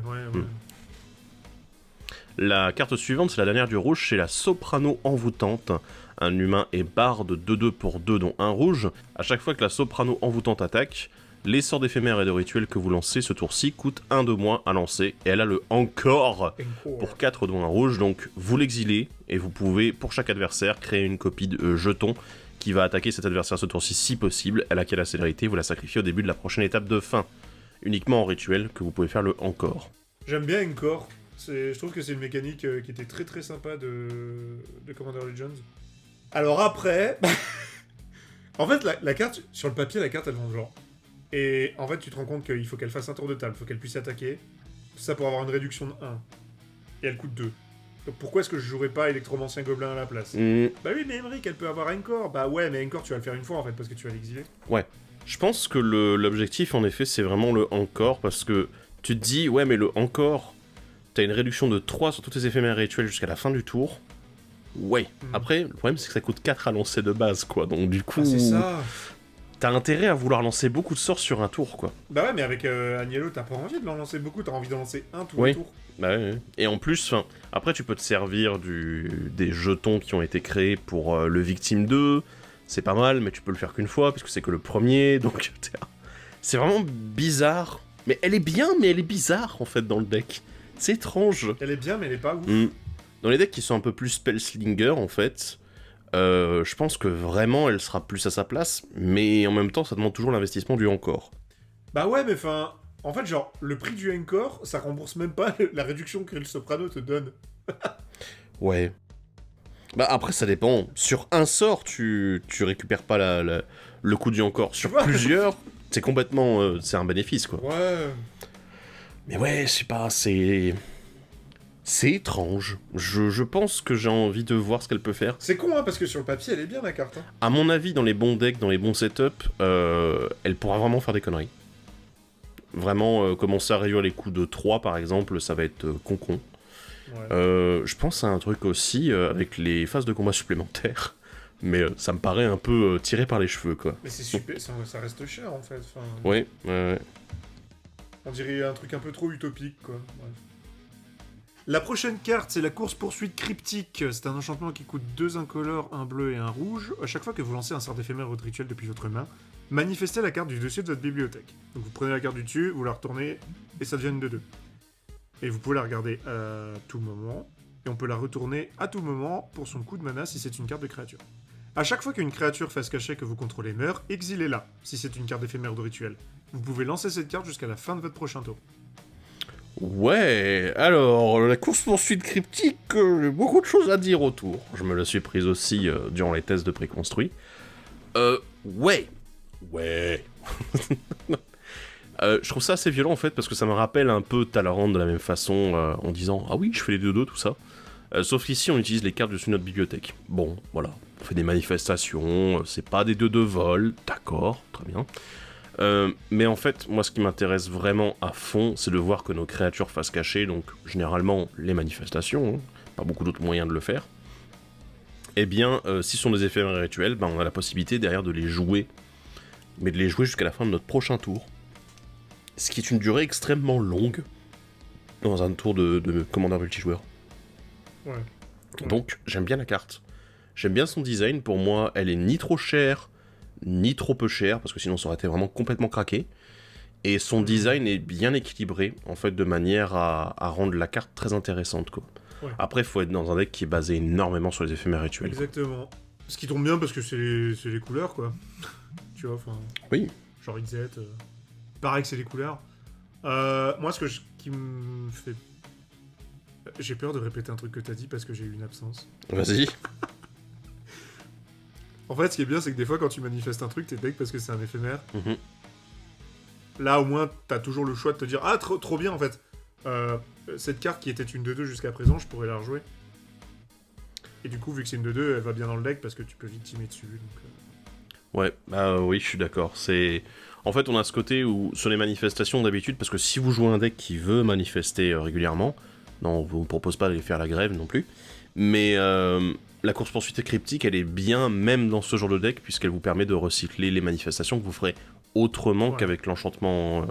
La carte suivante, c'est la dernière du rouge, c'est la Soprano Envoûtante. Un humain et barde 2/2 pour 2 dont un rouge. À chaque fois que la Soprano Envoûtante attaque, les sorts d'éphémères et de rituels que vous lancez ce tour-ci coûtent 1 de moins à lancer. Et elle a le encore pour 4 dont un rouge, donc vous l'exilez et vous pouvez, pour chaque adversaire, créer une copie de jeton qui va attaquer cet adversaire ce tour-ci si possible. Elle acquiert la célérité, vous la sacrifiez au début de la prochaine étape de fin. Uniquement en rituel que vous pouvez faire le encore. J'aime bien encore. Je trouve que c'est une mécanique qui était très très sympa de Commander Legends. Alors après... en fait, la carte, sur le papier, la carte, elle vend genre. Et en fait, tu te rends compte qu'il faut qu'elle fasse un tour de table, il faut qu'elle puisse attaquer. Tout ça pour avoir une réduction de 1. Et elle coûte 2. Donc pourquoi est-ce que je jouerais pas Électromancien Gobelin à la place Bah oui, mais Emmerich, elle peut avoir Encore. Bah ouais, mais Encore, tu vas le faire une fois en fait, parce que tu vas l'exiler. Ouais. Je pense que l'objectif, en effet, c'est vraiment le encore, parce que tu te dis, ouais, mais le encore, t'as une réduction de 3 sur tous tes éphémères rituels jusqu'à la fin du tour. Ouais. Après, le problème, c'est que ça coûte 4 à lancer de base, quoi. Donc du coup... c'est ça. T'as intérêt à vouloir lancer beaucoup de sorts sur un tour, quoi. Bah ouais, mais avec Agnello, t'as pas envie de l'en lancer beaucoup, t'as envie d'en lancer un tous les tours. Bah ouais. Et en plus, après, tu peux te servir des jetons qui ont été créés pour le Victime 2. C'est pas mal, mais tu peux le faire qu'une fois, puisque c'est que le premier, donc... C'est vraiment bizarre. Mais elle est bien, mais elle est bizarre, en fait, dans le deck. C'est étrange. Elle est bien, mais elle est pas ouf. Dans les decks qui sont un peu plus Spellslinger, en fait... je pense que vraiment elle sera plus à sa place, mais en même temps ça demande toujours l'investissement du encore. Bah ouais, mais enfin, en fait genre, le prix du encore, ça rembourse même pas la réduction que le Soprano te donne. Ouais. Bah après ça dépend, sur un sort tu récupères pas le coût du encore, sur plusieurs c'est complètement, c'est un bénéfice quoi. Ouais. Mais ouais, je sais pas, c'est étrange. Je pense que j'ai envie de voir ce qu'elle peut faire. C'est con, hein, parce que sur le papier, elle est bien, la carte. Hein. À mon avis, dans les bons decks, dans les bons setups, elle pourra vraiment faire des conneries. Vraiment, commencer à réduire les coups de 3, par exemple, ça va être con-con. Ouais. Je pense à un truc aussi, avec les phases de combat supplémentaires. Mais ça me paraît un peu tiré par les cheveux, quoi. Mais c'est super, ça reste cher, en fait. Enfin, ouais. On dirait un truc un peu trop utopique, quoi. Bref. La prochaine carte, c'est la course-poursuite cryptique. C'est un enchantement qui coûte 2 incolores, un bleu et un rouge. À chaque fois que vous lancez un sort d'éphémère ou de rituel depuis votre main, manifestez la carte du dessus de votre bibliothèque. Donc vous prenez la carte du dessus, vous la retournez, et ça devient une 2/2. Et vous pouvez la regarder à tout moment, et on peut la retourner à tout moment pour son coût de mana si c'est une carte de créature. À chaque fois qu'une créature face cachée que vous contrôlez meurt, exilez-la, si c'est une carte d'éphémère ou de rituel. Vous pouvez lancer cette carte jusqu'à la fin de votre prochain tour. Ouais, alors, la course-poursuite cryptique, j'ai beaucoup de choses à dire autour. Je me la suis prise aussi durant les tests de préconstruit. Ouais. Je trouve ça assez violent en fait, parce que ça me rappelle un peu Talrand de la même façon, en disant « Ah oui, je fais les 2/2, tout ça ». Sauf qu'ici, on utilise les cartes dessus notre bibliothèque. Bon, voilà, on fait des manifestations, c'est pas des 2/2 vol, d'accord, très bien. Mais en fait, moi ce qui m'intéresse vraiment à fond, c'est de voir que nos créatures fassent cacher, donc généralement les manifestations, pas beaucoup d'autres moyens de le faire. Eh bien, si ce sont des effets rituels, on a la possibilité derrière de les jouer, mais de les jouer jusqu'à la fin de notre prochain tour. Ce qui est une durée extrêmement longue dans un tour de commandeur multijoueur. Ouais. Donc, j'aime bien la carte. J'aime bien son design, pour moi, elle est ni trop chère, ni trop peu cher, parce que sinon ça aurait été vraiment complètement craqué. Et son design est bien équilibré, en fait, de manière à rendre la carte très intéressante, quoi. Ouais. Après, il faut être dans un deck qui est basé énormément sur les éphémères rituels. Exactement. Quoi. Ce qui tombe bien, parce que c'est les couleurs, quoi. Tu vois, enfin... Oui. Genre XZ, pareil que c'est les couleurs. Moi, qui me fait... J'ai peur de répéter un truc que t'as dit parce que j'ai eu une absence. Vas-y. En fait, ce qui est bien, c'est que des fois, quand tu manifestes un truc, t'es deck parce que c'est un éphémère. Mhm. Là, au moins, t'as toujours le choix de te dire « Ah, trop bien, en fait. Cette carte qui était une 2-2 jusqu'à présent, je pourrais la rejouer. » Et du coup, vu que c'est une 2-2, elle va bien dans le deck parce que tu peux victimer dessus. Donc, Ouais, bah oui, je suis d'accord. En fait, on a ce côté où, sur les manifestations d'habitude, parce que si vous jouez un deck qui veut manifester régulièrement, non, on vous propose pas d'aller faire la grève non plus, mais la course-poursuite cryptique, elle est bien même dans ce genre de deck, puisqu'elle vous permet de recycler les manifestations que vous ferez autrement qu'avec l'enchantement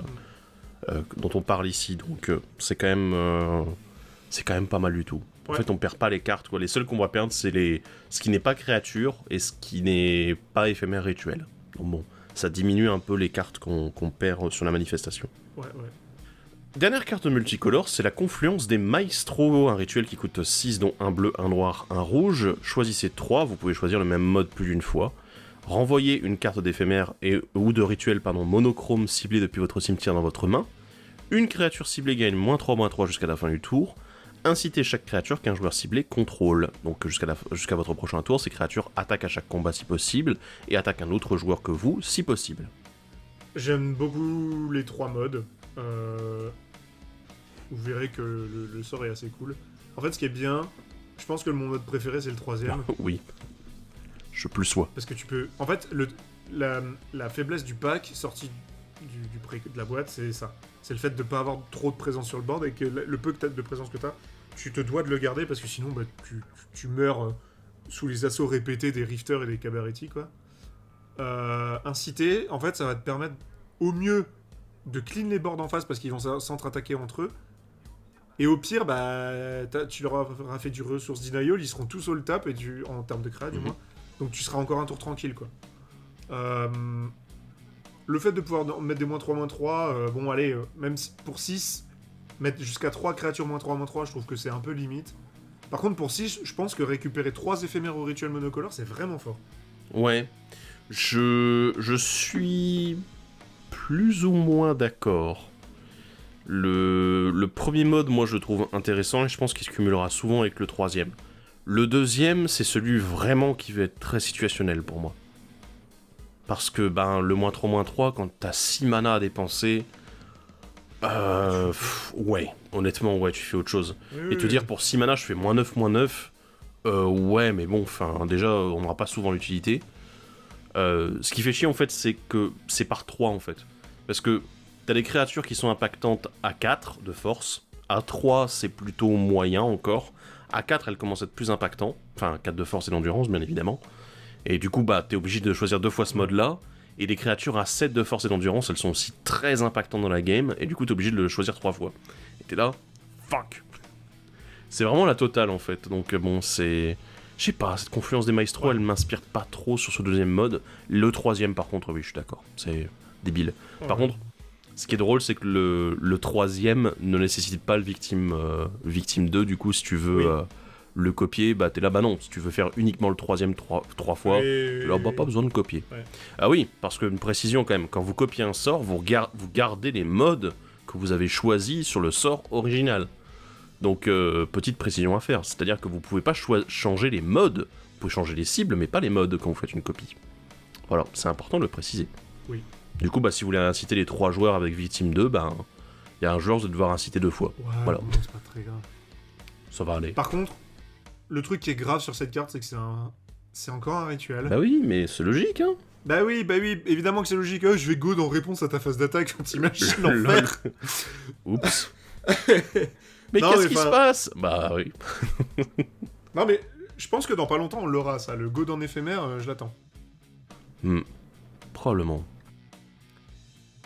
dont on parle ici. Donc c'est quand même pas mal du tout. En fait, on perd pas les cartes, quoi. Les seuls qu'on va perdre, c'est ce qui n'est pas créature et ce qui n'est pas éphémère rituel. Donc bon, ça diminue un peu les cartes qu'on perd sur la manifestation. Ouais. Dernière carte multicolore, c'est la confluence des maestros, un rituel qui coûte 6, dont un bleu, un noir, un rouge. Choisissez 3, vous pouvez choisir le même mode plus d'une fois. Renvoyez une carte d'éphémère ou de rituel monochrome ciblée depuis votre cimetière dans votre main. Une créature ciblée gagne -3/-3 jusqu'à la fin du tour. Incitez chaque créature qu'un joueur ciblé contrôle. Donc jusqu'à votre prochain tour, ces créatures attaquent à chaque combat si possible, et attaquent un autre joueur que vous si possible. J'aime beaucoup les 3 modes. Vous verrez que le sort est assez cool. En fait, ce qui est bien, je pense que mon mode préféré, c'est le 3ème. Oui. Je plus sois. Parce que tu peux... En fait, la faiblesse du pack, sorti de la boîte, c'est ça. C'est le fait de ne pas avoir trop de présence sur le board, et que le peu de présence que tu as, tu te dois de le garder, parce que sinon, bah, tu meurs sous les assauts répétés des rifters et des cabaretti, quoi. Inciter, en fait, ça va te permettre au mieux de clean les boards en face, parce qu'ils vont s'entre-attaquer entre eux. Et au pire, bah, tu leur auras fait du ressource denial, ils seront tous all tap, en termes de créa, du moins. Donc tu seras encore un tour tranquille, quoi. Le fait de pouvoir mettre des -3/-3, bon, allez, même pour 6, mettre jusqu'à 3 créatures -3/-3, je trouve que c'est un peu limite. Par contre, pour 6, je pense que récupérer 3 éphémères au rituel monocolore, c'est vraiment fort. Ouais. Je suis plus ou moins d'accord. Le premier mode, moi, je le trouve intéressant, et je pense qu'il se cumulera souvent avec le 3ème. Le 2ème, c'est celui vraiment qui va être très situationnel pour moi. Parce que, le -3/-3, quand t'as 6 mana à dépenser... ouais, honnêtement, ouais, tu fais autre chose. Oui, et te dire, pour 6 mana, je fais -9/-9... ouais, mais bon, déjà, on n'aura pas souvent l'utilité. Ce qui fait chier, en fait, c'est que c'est par 3, en fait. Parce que t'as des créatures qui sont impactantes à 4 de force. À 3, c'est plutôt moyen encore. À 4, elles commencent à être plus impactantes. Enfin, 4 de force et d'endurance, bien évidemment. Et du coup, t'es obligé de choisir 2 fois ce mode-là. Et les créatures à 7 de force et d'endurance, elles sont aussi très impactantes dans la game. Et du coup, t'es obligé de le choisir 3 fois. Et t'es là, fuck. C'est vraiment la totale, en fait. Donc bon, c'est... Je sais pas, cette confluence des maestros, elle m'inspire pas trop sur ce 2ème mode. Le 3ème, par contre, oui, je suis d'accord. C'est débile. Par contre, ce qui est drôle, c'est que le 3ème ne nécessite pas le victime 2, du coup, si tu veux le copier, t'es là, non, si tu veux faire uniquement le 3ème 3 fois, là, pas besoin de copier. Ouais. Ah oui, parce qu'une précision quand même, quand vous copiez un sort, vous gardez les modes que vous avez choisis sur le sort original. Donc, petite précision à faire, c'est-à-dire que vous pouvez pas changer les modes, vous pouvez changer les cibles, mais pas les modes quand vous faites une copie. Voilà, c'est important de le préciser. Oui. Du coup, si vous voulez inciter les 3 joueurs avec victime 2, il y a un joueur de devoir inciter 2 fois. Ouais, voilà. Bon, c'est pas très grave. Ça va aller. Par contre, le truc qui est grave sur cette carte, c'est que c'est encore un rituel. Bah oui, mais c'est logique, hein. Bah oui, évidemment que c'est logique. Je vais go en réponse à ta phase d'attaque quand t'imagines l'enfer. Oups. Mais qu'est-ce qui se passe? Bah oui. Non mais, je pense que dans pas longtemps on l'aura ça, le go en éphémère, je l'attends. Probablement.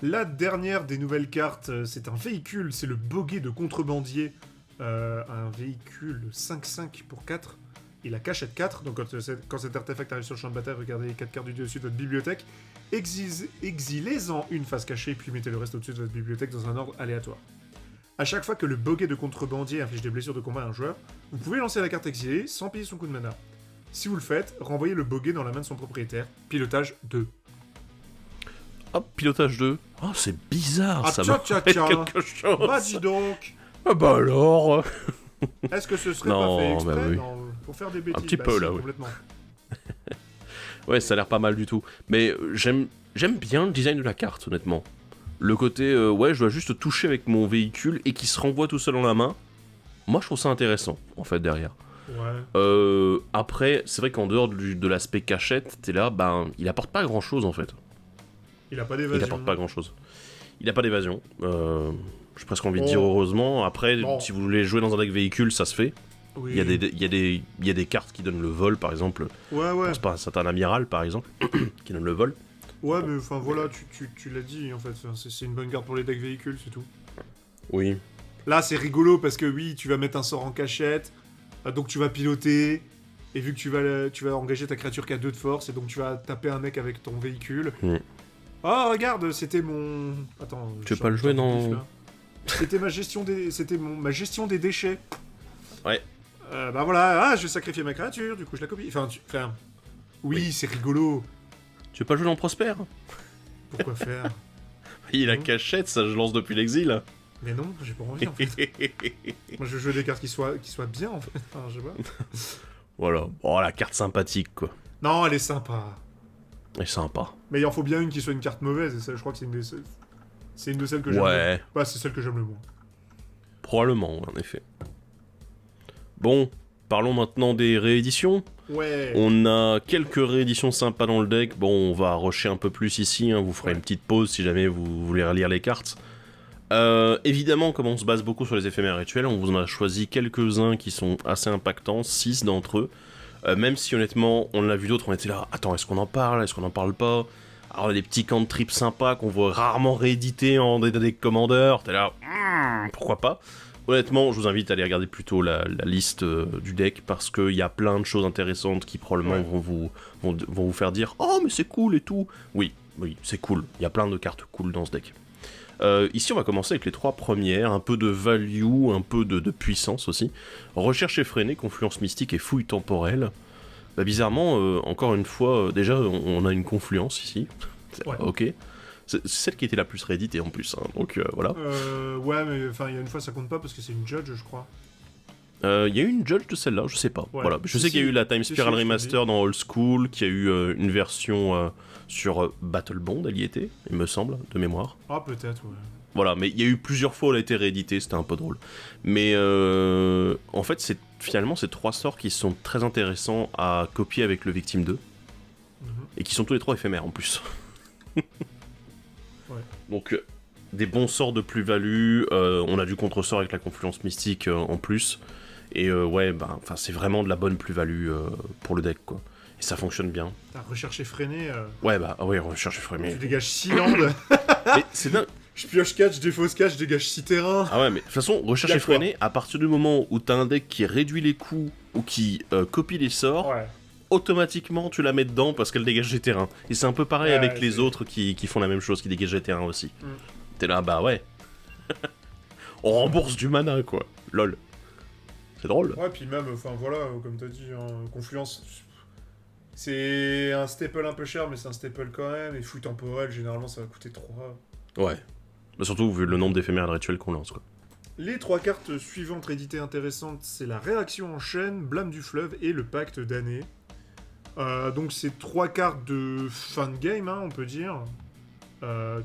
La dernière des nouvelles cartes, c'est un véhicule, c'est le boguet de contrebandier. Un véhicule 5/5 pour 4. Il a cachette 4, donc quand cet artefact arrive sur le champ de bataille, regardez les 4 cartes du dessus de votre bibliothèque. Exilez-en une face cachée, puis mettez le reste au-dessus de votre bibliothèque dans un ordre aléatoire. A chaque fois que le boguet de contrebandier inflige des blessures de combat à un joueur, vous pouvez lancer la carte exilée sans payer son coup de mana. Si vous le faites, renvoyez le boguet dans la main de son propriétaire. Pilotage 2. Hop, pilotage 2. Oh, c'est bizarre, ça me fait quelque chose. Bah dis donc. Ah bah alors. Est-ce que ce serait Non, pas fait exprès? bah oui. Non, pour faire des bêtises. petit peu, si, là, ouais. complètement. Ouais, ça a l'air pas mal du tout. Mais j'aime bien le design de la carte, honnêtement. Le côté, ouais, je dois juste toucher avec mon véhicule et qui se renvoie tout seul dans la main. Moi, je trouve ça intéressant, en fait, derrière. Ouais. Après, c'est vrai qu'en dehors de l'aspect cachette, t'es là, ben, il apporte pas grand-chose, en fait. Il a pas Il d'évasion. apporte pas grand-chose. Il a pas d'évasion. J'ai presque envie de Bon. dire heureusement. Après, Bon. si vous voulez jouer dans un deck véhicule, ça se fait. Oui. Il y a des cartes qui donnent le vol, par exemple. Ouais, Je ouais. pense pas à un certain amiral, par exemple, qui donne le vol. Ouais, mais enfin voilà, tu l'as dit en fait. C'est une bonne carte pour les decks véhicules, c'est tout. Oui. Là, c'est rigolo parce que oui, tu vas mettre un sort en cachette, donc tu vas piloter, et vu que tu vas engager ta créature qui a 2 de force, et donc tu vas taper un mec avec ton véhicule. Mm. Ah, regarde, c'était mon. Attends. Tu veux pas le jouer dans. C'était ma gestion ma gestion des déchets. Ouais. Bah voilà, je vais sacrifier ma créature, du coup je la copie. Enfin, oui. C'est rigolo. Tu veux pas le jouer dans Prosper? Pourquoi faire? Il a cachette, ça je lance depuis l'exil. Mais non, j'ai pas envie en fait. Moi je veux jouer des cartes qui soient bien en fait. Enfin, je sais pas. Voilà. Oh, la carte sympathique, quoi. Non, elle est sympa. Elle est sympa. Mais il en faut bien une qui soit une carte mauvaise, et ça, je crois que c'est une de celles que j'aime. Ouais. Ouais, c'est celle que j'aime le moins. Probablement, en effet. Bon, parlons maintenant des rééditions. Ouais. On a quelques rééditions sympas dans le deck. Bon, on va rusher un peu plus ici, hein. Vous ferez une petite pause si jamais vous voulez relire les cartes. Évidemment, comme on se base beaucoup sur les éphémères rituels, on vous en a choisi quelques-uns qui sont assez impactants, 6 d'entre eux. Même si honnêtement, on en a vu d'autres, on était là, attends, est-ce qu'on en parle, est-ce qu'on en parle pas? Alors, des petits cantrips sympas qu'on voit rarement réédités en deck commander, t'es là, pourquoi pas? Honnêtement, je vous invite à aller regarder plutôt la liste du deck, parce qu'il y a plein de choses intéressantes qui probablement vont vous faire dire « Oh, mais c'est cool et tout !» Oui, c'est cool, il y a plein de cartes cool dans ce deck. Ici, on va commencer avec les 3 premières, un peu de value, un peu de puissance aussi. Recherche effrénée, confluence mystique et fouille temporelle. Bah, bizarrement, encore une fois, déjà, on a une confluence ici. Ouais. Ok. C'est celle qui était la plus rééditée en plus, hein, donc voilà. Ouais, mais enfin, il y a une fois, ça compte pas parce que c'est une judge, je crois. Il y a eu une judge de celle-là, je sais pas. Ouais. Voilà. Je sais qu'il y a eu la Time Spiral Remaster dans Old School, qu'il y a eu une version sur Battle Bond, elle y était, il me semble, de mémoire. Ah, peut-être, ouais. Voilà, mais il y a eu plusieurs fois où elle a été rééditée, c'était un peu drôle. Mais en fait, finalement, c'est 3 sorts qui sont très intéressants à copier avec le Victime 2. Et qui sont tous les 3 éphémères en plus. Ouais. Donc, des bons sorts de plus-value, on a du contre-sort avec la confluence mystique en plus. Et ouais, c'est vraiment de la bonne plus-value pour le deck, quoi. Et ça fonctionne bien. T'as recherché freiné. Ouais, recherche effrénée. Tu dégages 6 landes. Mais c'est dingue. Je pioche 4, je défausse 4, je dégage 6 terrains. Ah ouais, mais de toute façon, recherche effrénée, à partir du moment où t'as un deck qui réduit les coûts ou qui copie les sorts, automatiquement tu la mets dedans parce qu'elle dégage des terrains. Et c'est un peu pareil avec les autres qui font la même chose, qui dégagent des terrains aussi. T'es là, bah ouais. On rembourse du mana, quoi. Lol. C'est drôle. Ouais, puis même, enfin voilà, comme t'as dit, hein, confluence. C'est un staple un peu cher, mais c'est un staple quand même. Et fouille temporelle, généralement, ça va coûter 3. Ouais. Bah surtout vu le nombre d'éphémères rituels qu'on lance, quoi. Les 3 cartes suivantes rééditées intéressantes, c'est la réaction en chaîne, blâme du fleuve et le pacte damné. Donc c'est 3 cartes de fin de game, hein, on peut dire,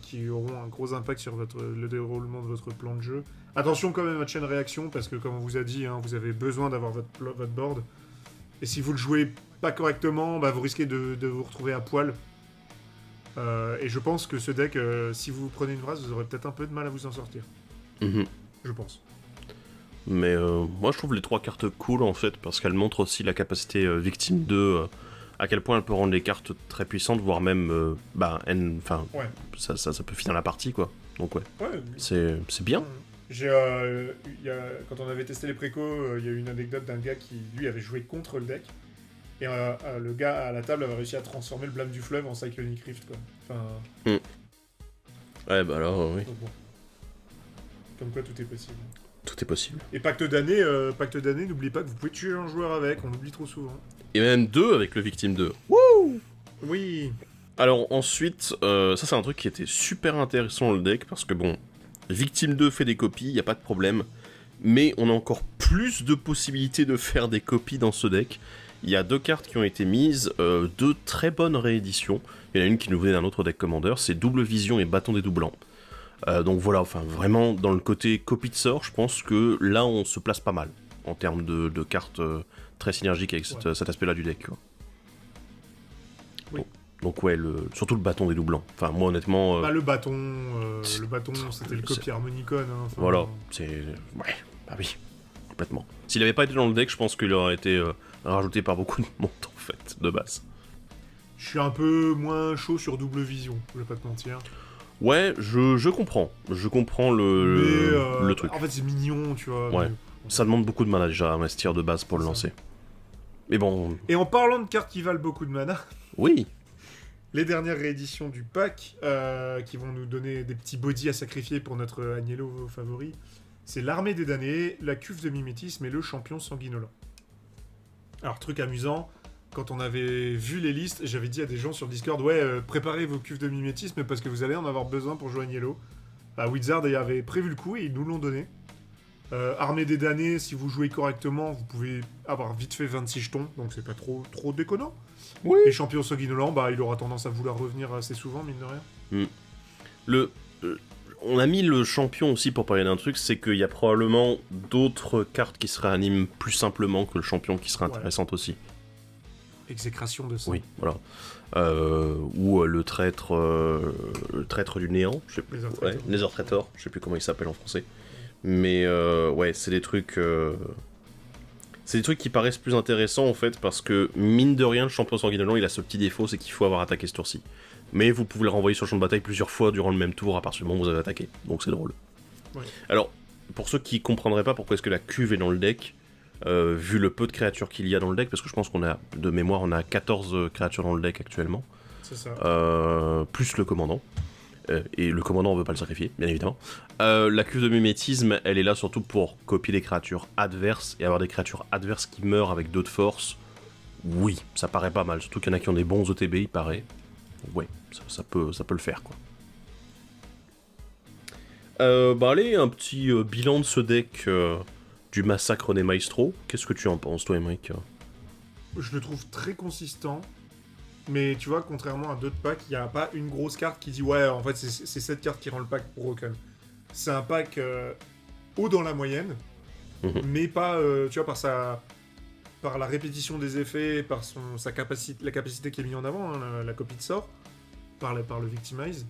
qui auront un gros impact sur le déroulement de votre plan de jeu. Attention quand même à votre chaîne réaction, parce que comme on vous a dit, hein, vous avez besoin d'avoir votre board. Et si vous le jouez pas correctement, bah, vous risquez de vous retrouver à poil. Et je pense que ce deck, si vous prenez une phrase, vous aurez peut-être un peu de mal à vous en sortir. Je pense. Mais moi je trouve les 3 cartes cool en fait, parce qu'elles montrent aussi la capacité Victime 2, à quel point elle peut rendre les cartes très puissantes, voire même, ça peut finir la partie, quoi. Donc ouais, c'est bien. Quand on avait testé les précos, il y a eu une anecdote d'un gars qui, lui, avait joué contre le deck. Et le gars à la table avait réussi à transformer le blâme du fleuve en Cyclonic Rift, quoi. Enfin... Ouais, bah alors, oui. Donc, bon. Comme quoi, tout est possible. Tout est possible. Et Pacte d'année, n'oubliez pas que vous pouvez tuer un joueur avec, on l'oublie trop souvent. Et même 2 avec le Victime 2. Wouh! Oui. Alors ensuite, ça c'est un truc qui était super intéressant dans le deck, parce que bon, Victime 2 fait des copies, y a pas de problème, mais on a encore plus de possibilités de faire des copies dans ce deck. Il y a 2 cartes qui ont été mises, 2 très bonnes rééditions. Il y en a une qui nous venait d'un autre deck Commander, c'est Double Vision et Bâton des Doublants. Donc voilà, enfin vraiment dans le côté copie de sort, je pense que là on se place pas mal en termes de cartes très synergiques avec cet aspect-là du deck. Quoi. Oui. Donc ouais, surtout le Bâton des Doublants. Enfin moi honnêtement... le bâton, c'était le copie Harmonicon. Hein, voilà, c'est... Ouais, bah oui, complètement. S'il avait pas été dans le deck, je pense qu'il aurait été rajouté par beaucoup de monde en fait, de base. Je suis un peu moins chaud sur Double Vision, je vais pas te mentir. Ouais, je comprends. Je comprends le truc. En fait, c'est mignon, tu vois. Ouais. Mais... Ça demande beaucoup de mana déjà à investir de base pour le lancer. Mais bon... Et en parlant de cartes qui valent beaucoup de mana... Oui. Les dernières rééditions du pack, qui vont nous donner des petits bodies à sacrifier pour notre Agnello favori, c'est l'Armée des damnés, la cuve de mimétisme et le champion sanguinolent. Alors, truc amusant, quand on avait vu les listes, j'avais dit à des gens sur Discord, préparez vos cuves de mimétisme parce que vous allez en avoir besoin pour jouer Agnello. Wizard avait prévu le coup et ils nous l'ont donné. Armée des damnés, si vous jouez correctement, vous pouvez avoir vite fait 26 jetons, donc c'est pas trop déconnant. Oui. Et champion sanguinolent, il aura tendance à vouloir revenir assez souvent, mine de rien. On a mis le champion aussi pour parler d'un truc, c'est qu'il y a probablement d'autres cartes qui se réaniment plus simplement que le champion qui serait intéressante aussi. Exécration de sang. Oui, voilà. Ou le traître du néant, je sais plus. Nether Traitor, je sais plus comment il s'appelle en français. Mais ouais, c'est des trucs... C'est des trucs qui paraissent plus intéressants en fait, parce que mine de rien, le champion sanguinolent, il a ce petit défaut, c'est qu'il faut avoir attaqué ce tour-ci. Mais vous pouvez le renvoyer sur le champ de bataille plusieurs fois durant le même tour à partir du moment où vous avez attaqué. Donc c'est drôle. Oui. Alors, pour ceux qui comprendraient pas pourquoi est-ce que la cuve est dans le deck, vu le peu de créatures qu'il y a dans le deck, parce que je pense qu'on a, de mémoire, on a 14 créatures dans le deck actuellement. C'est ça. Plus le commandant. Et le commandant, on veut pas le sacrifier, bien évidemment. La cuve de mimétisme, elle est là surtout pour copier des créatures adverses et avoir des créatures adverses qui meurent avec 2 de force. Oui, ça paraît pas mal, surtout qu'il y en a qui ont des bons OTB, il paraît. Ouais, ça peut le faire, quoi. Allez, un petit bilan de ce deck du Massacre des Maestros. Qu'est-ce que tu en penses, toi, Emmerich ? Je le trouve très consistant. Mais tu vois, contrairement à d'autres packs, il n'y a pas une grosse carte qui dit ouais, en fait, c'est cette carte qui rend le pack broken. C'est un pack haut dans la moyenne, mais pas, tu vois, par la répétition des effets, par la capacité qui est mise en avant, hein, la copie de sort, par le Victimize.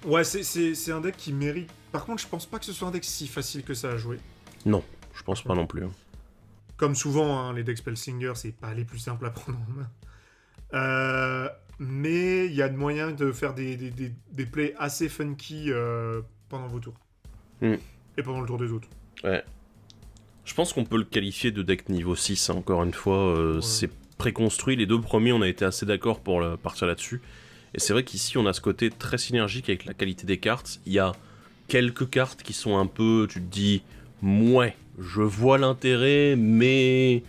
Ouais, c'est un deck qui mérite. Par contre, je pense pas que ce soit un deck si facile que ça à jouer. Non, je pense pas non plus. Comme souvent, hein, les decks Spellslinger, c'est pas les plus simples à prendre en main. Mais il y a de moyens de faire des plays assez funky pendant vos tours. Et pendant le tour des autres. Ouais. Je pense qu'on peut le qualifier de deck niveau 6, hein, encore une fois. C'est préconstruit. Les 2 premiers, on a été assez d'accord pour partir là-dessus. Et c'est vrai qu'ici, on a ce côté très synergique avec la qualité des cartes. Il y a quelques cartes qui sont un peu, tu te dis, mouais, je vois l'intérêt, mais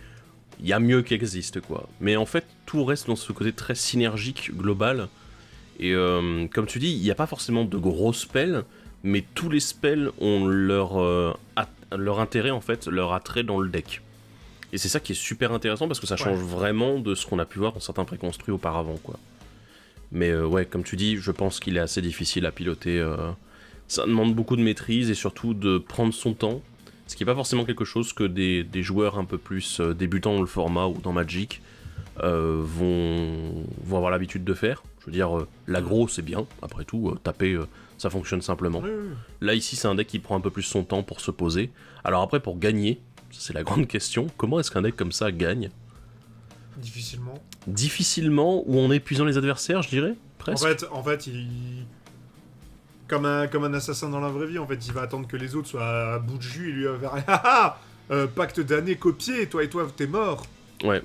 il y a mieux qui existe, quoi. Mais en fait, tout reste dans ce côté très synergique, global. Et comme tu dis, il n'y a pas forcément de gros spells, mais tous les spells ont leur intérêt, en fait, leur attrait dans le deck. Et c'est ça qui est super intéressant, parce que ça change vraiment de ce qu'on a pu voir dans certains préconstruits auparavant, quoi. Mais ouais, comme tu dis, je pense qu'il est assez difficile à piloter. Ça demande beaucoup de maîtrise, et surtout de prendre son temps. Ce qui n'est pas forcément quelque chose que des joueurs un peu plus débutants dans le format ou dans Magic vont avoir l'habitude de faire. Je veux dire, l'aggro c'est bien, après tout, taper ça fonctionne simplement. Là ici c'est un deck qui prend un peu plus son temps pour se poser. Alors après pour gagner, c'est la grande question, comment est-ce qu'un deck comme ça gagne ? Difficilement, ou en épuisant les adversaires, je dirais, presque. En fait, comme un assassin dans la vraie vie, en fait, il va attendre que les autres soient à bout de jus et lui va faire pacte d'année copié, toi et toi t'es mort. Ouais.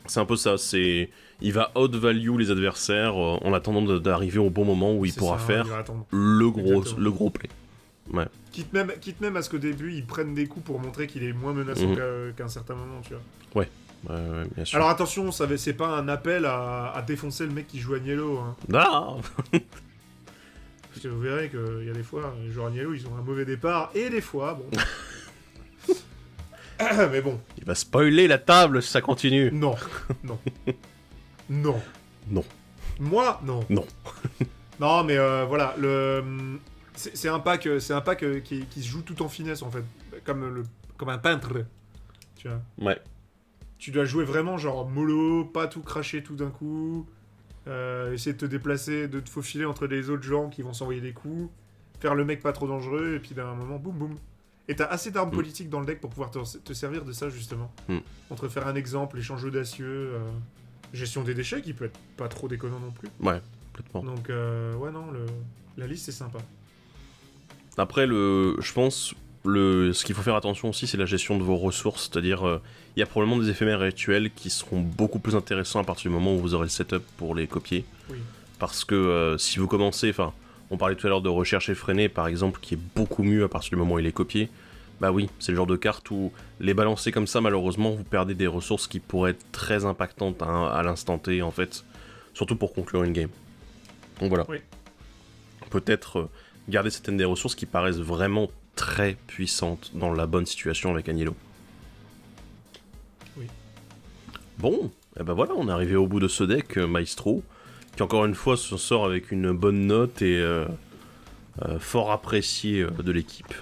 C'est un peu ça, il va out-value les adversaires en attendant d'arriver au bon moment où il pourra faire le gros play. Ouais. Quitte même à ce qu'au début ils prennent des coups pour montrer qu'il est moins menaçant qu'à un certain moment, tu vois. Ouais. Bien sûr. Alors attention, c'est pas un appel à défoncer le mec qui joue Agnello. Hein. Ah Parce que vous verrez qu'il y a des fois, les joueurs Agnello, ils ont un mauvais départ, et des fois, bon... Mais bon. Il va spoiler la table si ça continue. Non. Non. Non. Non. Moi, non. Non. Non, mais voilà, c'est un pack, qui se joue tout en finesse, en fait. Comme un peintre, tu vois. Ouais. Tu dois jouer vraiment genre mollo, pas tout cracher tout d'un coup, essayer de te déplacer, de te faufiler entre les autres gens qui vont s'envoyer des coups, faire le mec pas trop dangereux, et puis d'un moment, boum boum. Et t'as assez d'armes politiques dans le deck pour pouvoir te servir de ça, justement. Entre faire un exemple, échange audacieux, gestion des déchets, qui peut être pas trop déconnant non plus. Ouais, complètement. Donc, ouais, non, la liste, c'est sympa. Après, je pense, ce qu'il faut faire attention aussi, c'est la gestion de vos ressources. C'est-à-dire, il y a probablement des éphémères rituels qui seront beaucoup plus intéressants à partir du moment où vous aurez le setup pour les copier. Oui. Parce que si vous commencez... Enfin, on parlait tout à l'heure de recherche effrénée, par exemple, qui est beaucoup mieux à partir du moment où il est copié. Bah oui, c'est le genre de carte où les balancer comme ça, malheureusement, vous perdez des ressources qui pourraient être très impactantes à l'instant T, en fait. Surtout pour conclure une game. Donc voilà. Oui. Peut-être garder certaines des ressources qui paraissent vraiment très puissantes dans la bonne situation avec Agnello. Oui. Bon, et ben voilà, on est arrivé au bout de ce deck, Maestro, qui encore une fois se sort avec une bonne note et fort apprécié de l'équipe.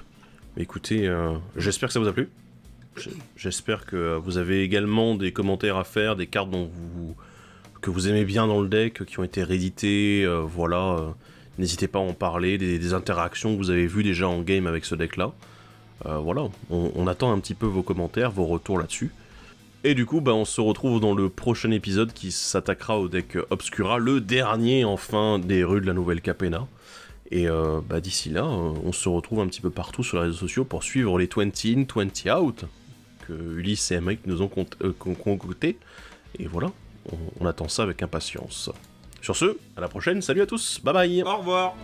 Écoutez, j'espère que ça vous a plu. J'espère que vous avez également des commentaires à faire, des cartes que vous aimez bien dans le deck, qui ont été rééditées, voilà. N'hésitez pas à en parler, des interactions que vous avez vues déjà en game avec ce deck-là. Voilà, on attend un petit peu vos commentaires, vos retours là-dessus. Et du coup, bah, on se retrouve dans le prochain épisode qui s'attaquera au deck Obscura, le dernier enfin des rues de la Nouvelle Capenna. Et bah, d'ici là, on se retrouve un petit peu partout sur les réseaux sociaux pour suivre les 20 in, 20 out que Ulysse et Emmerich nous ont concocté. Et voilà, on attend ça avec impatience. Sur ce, à la prochaine, salut à tous, bye bye. Au revoir.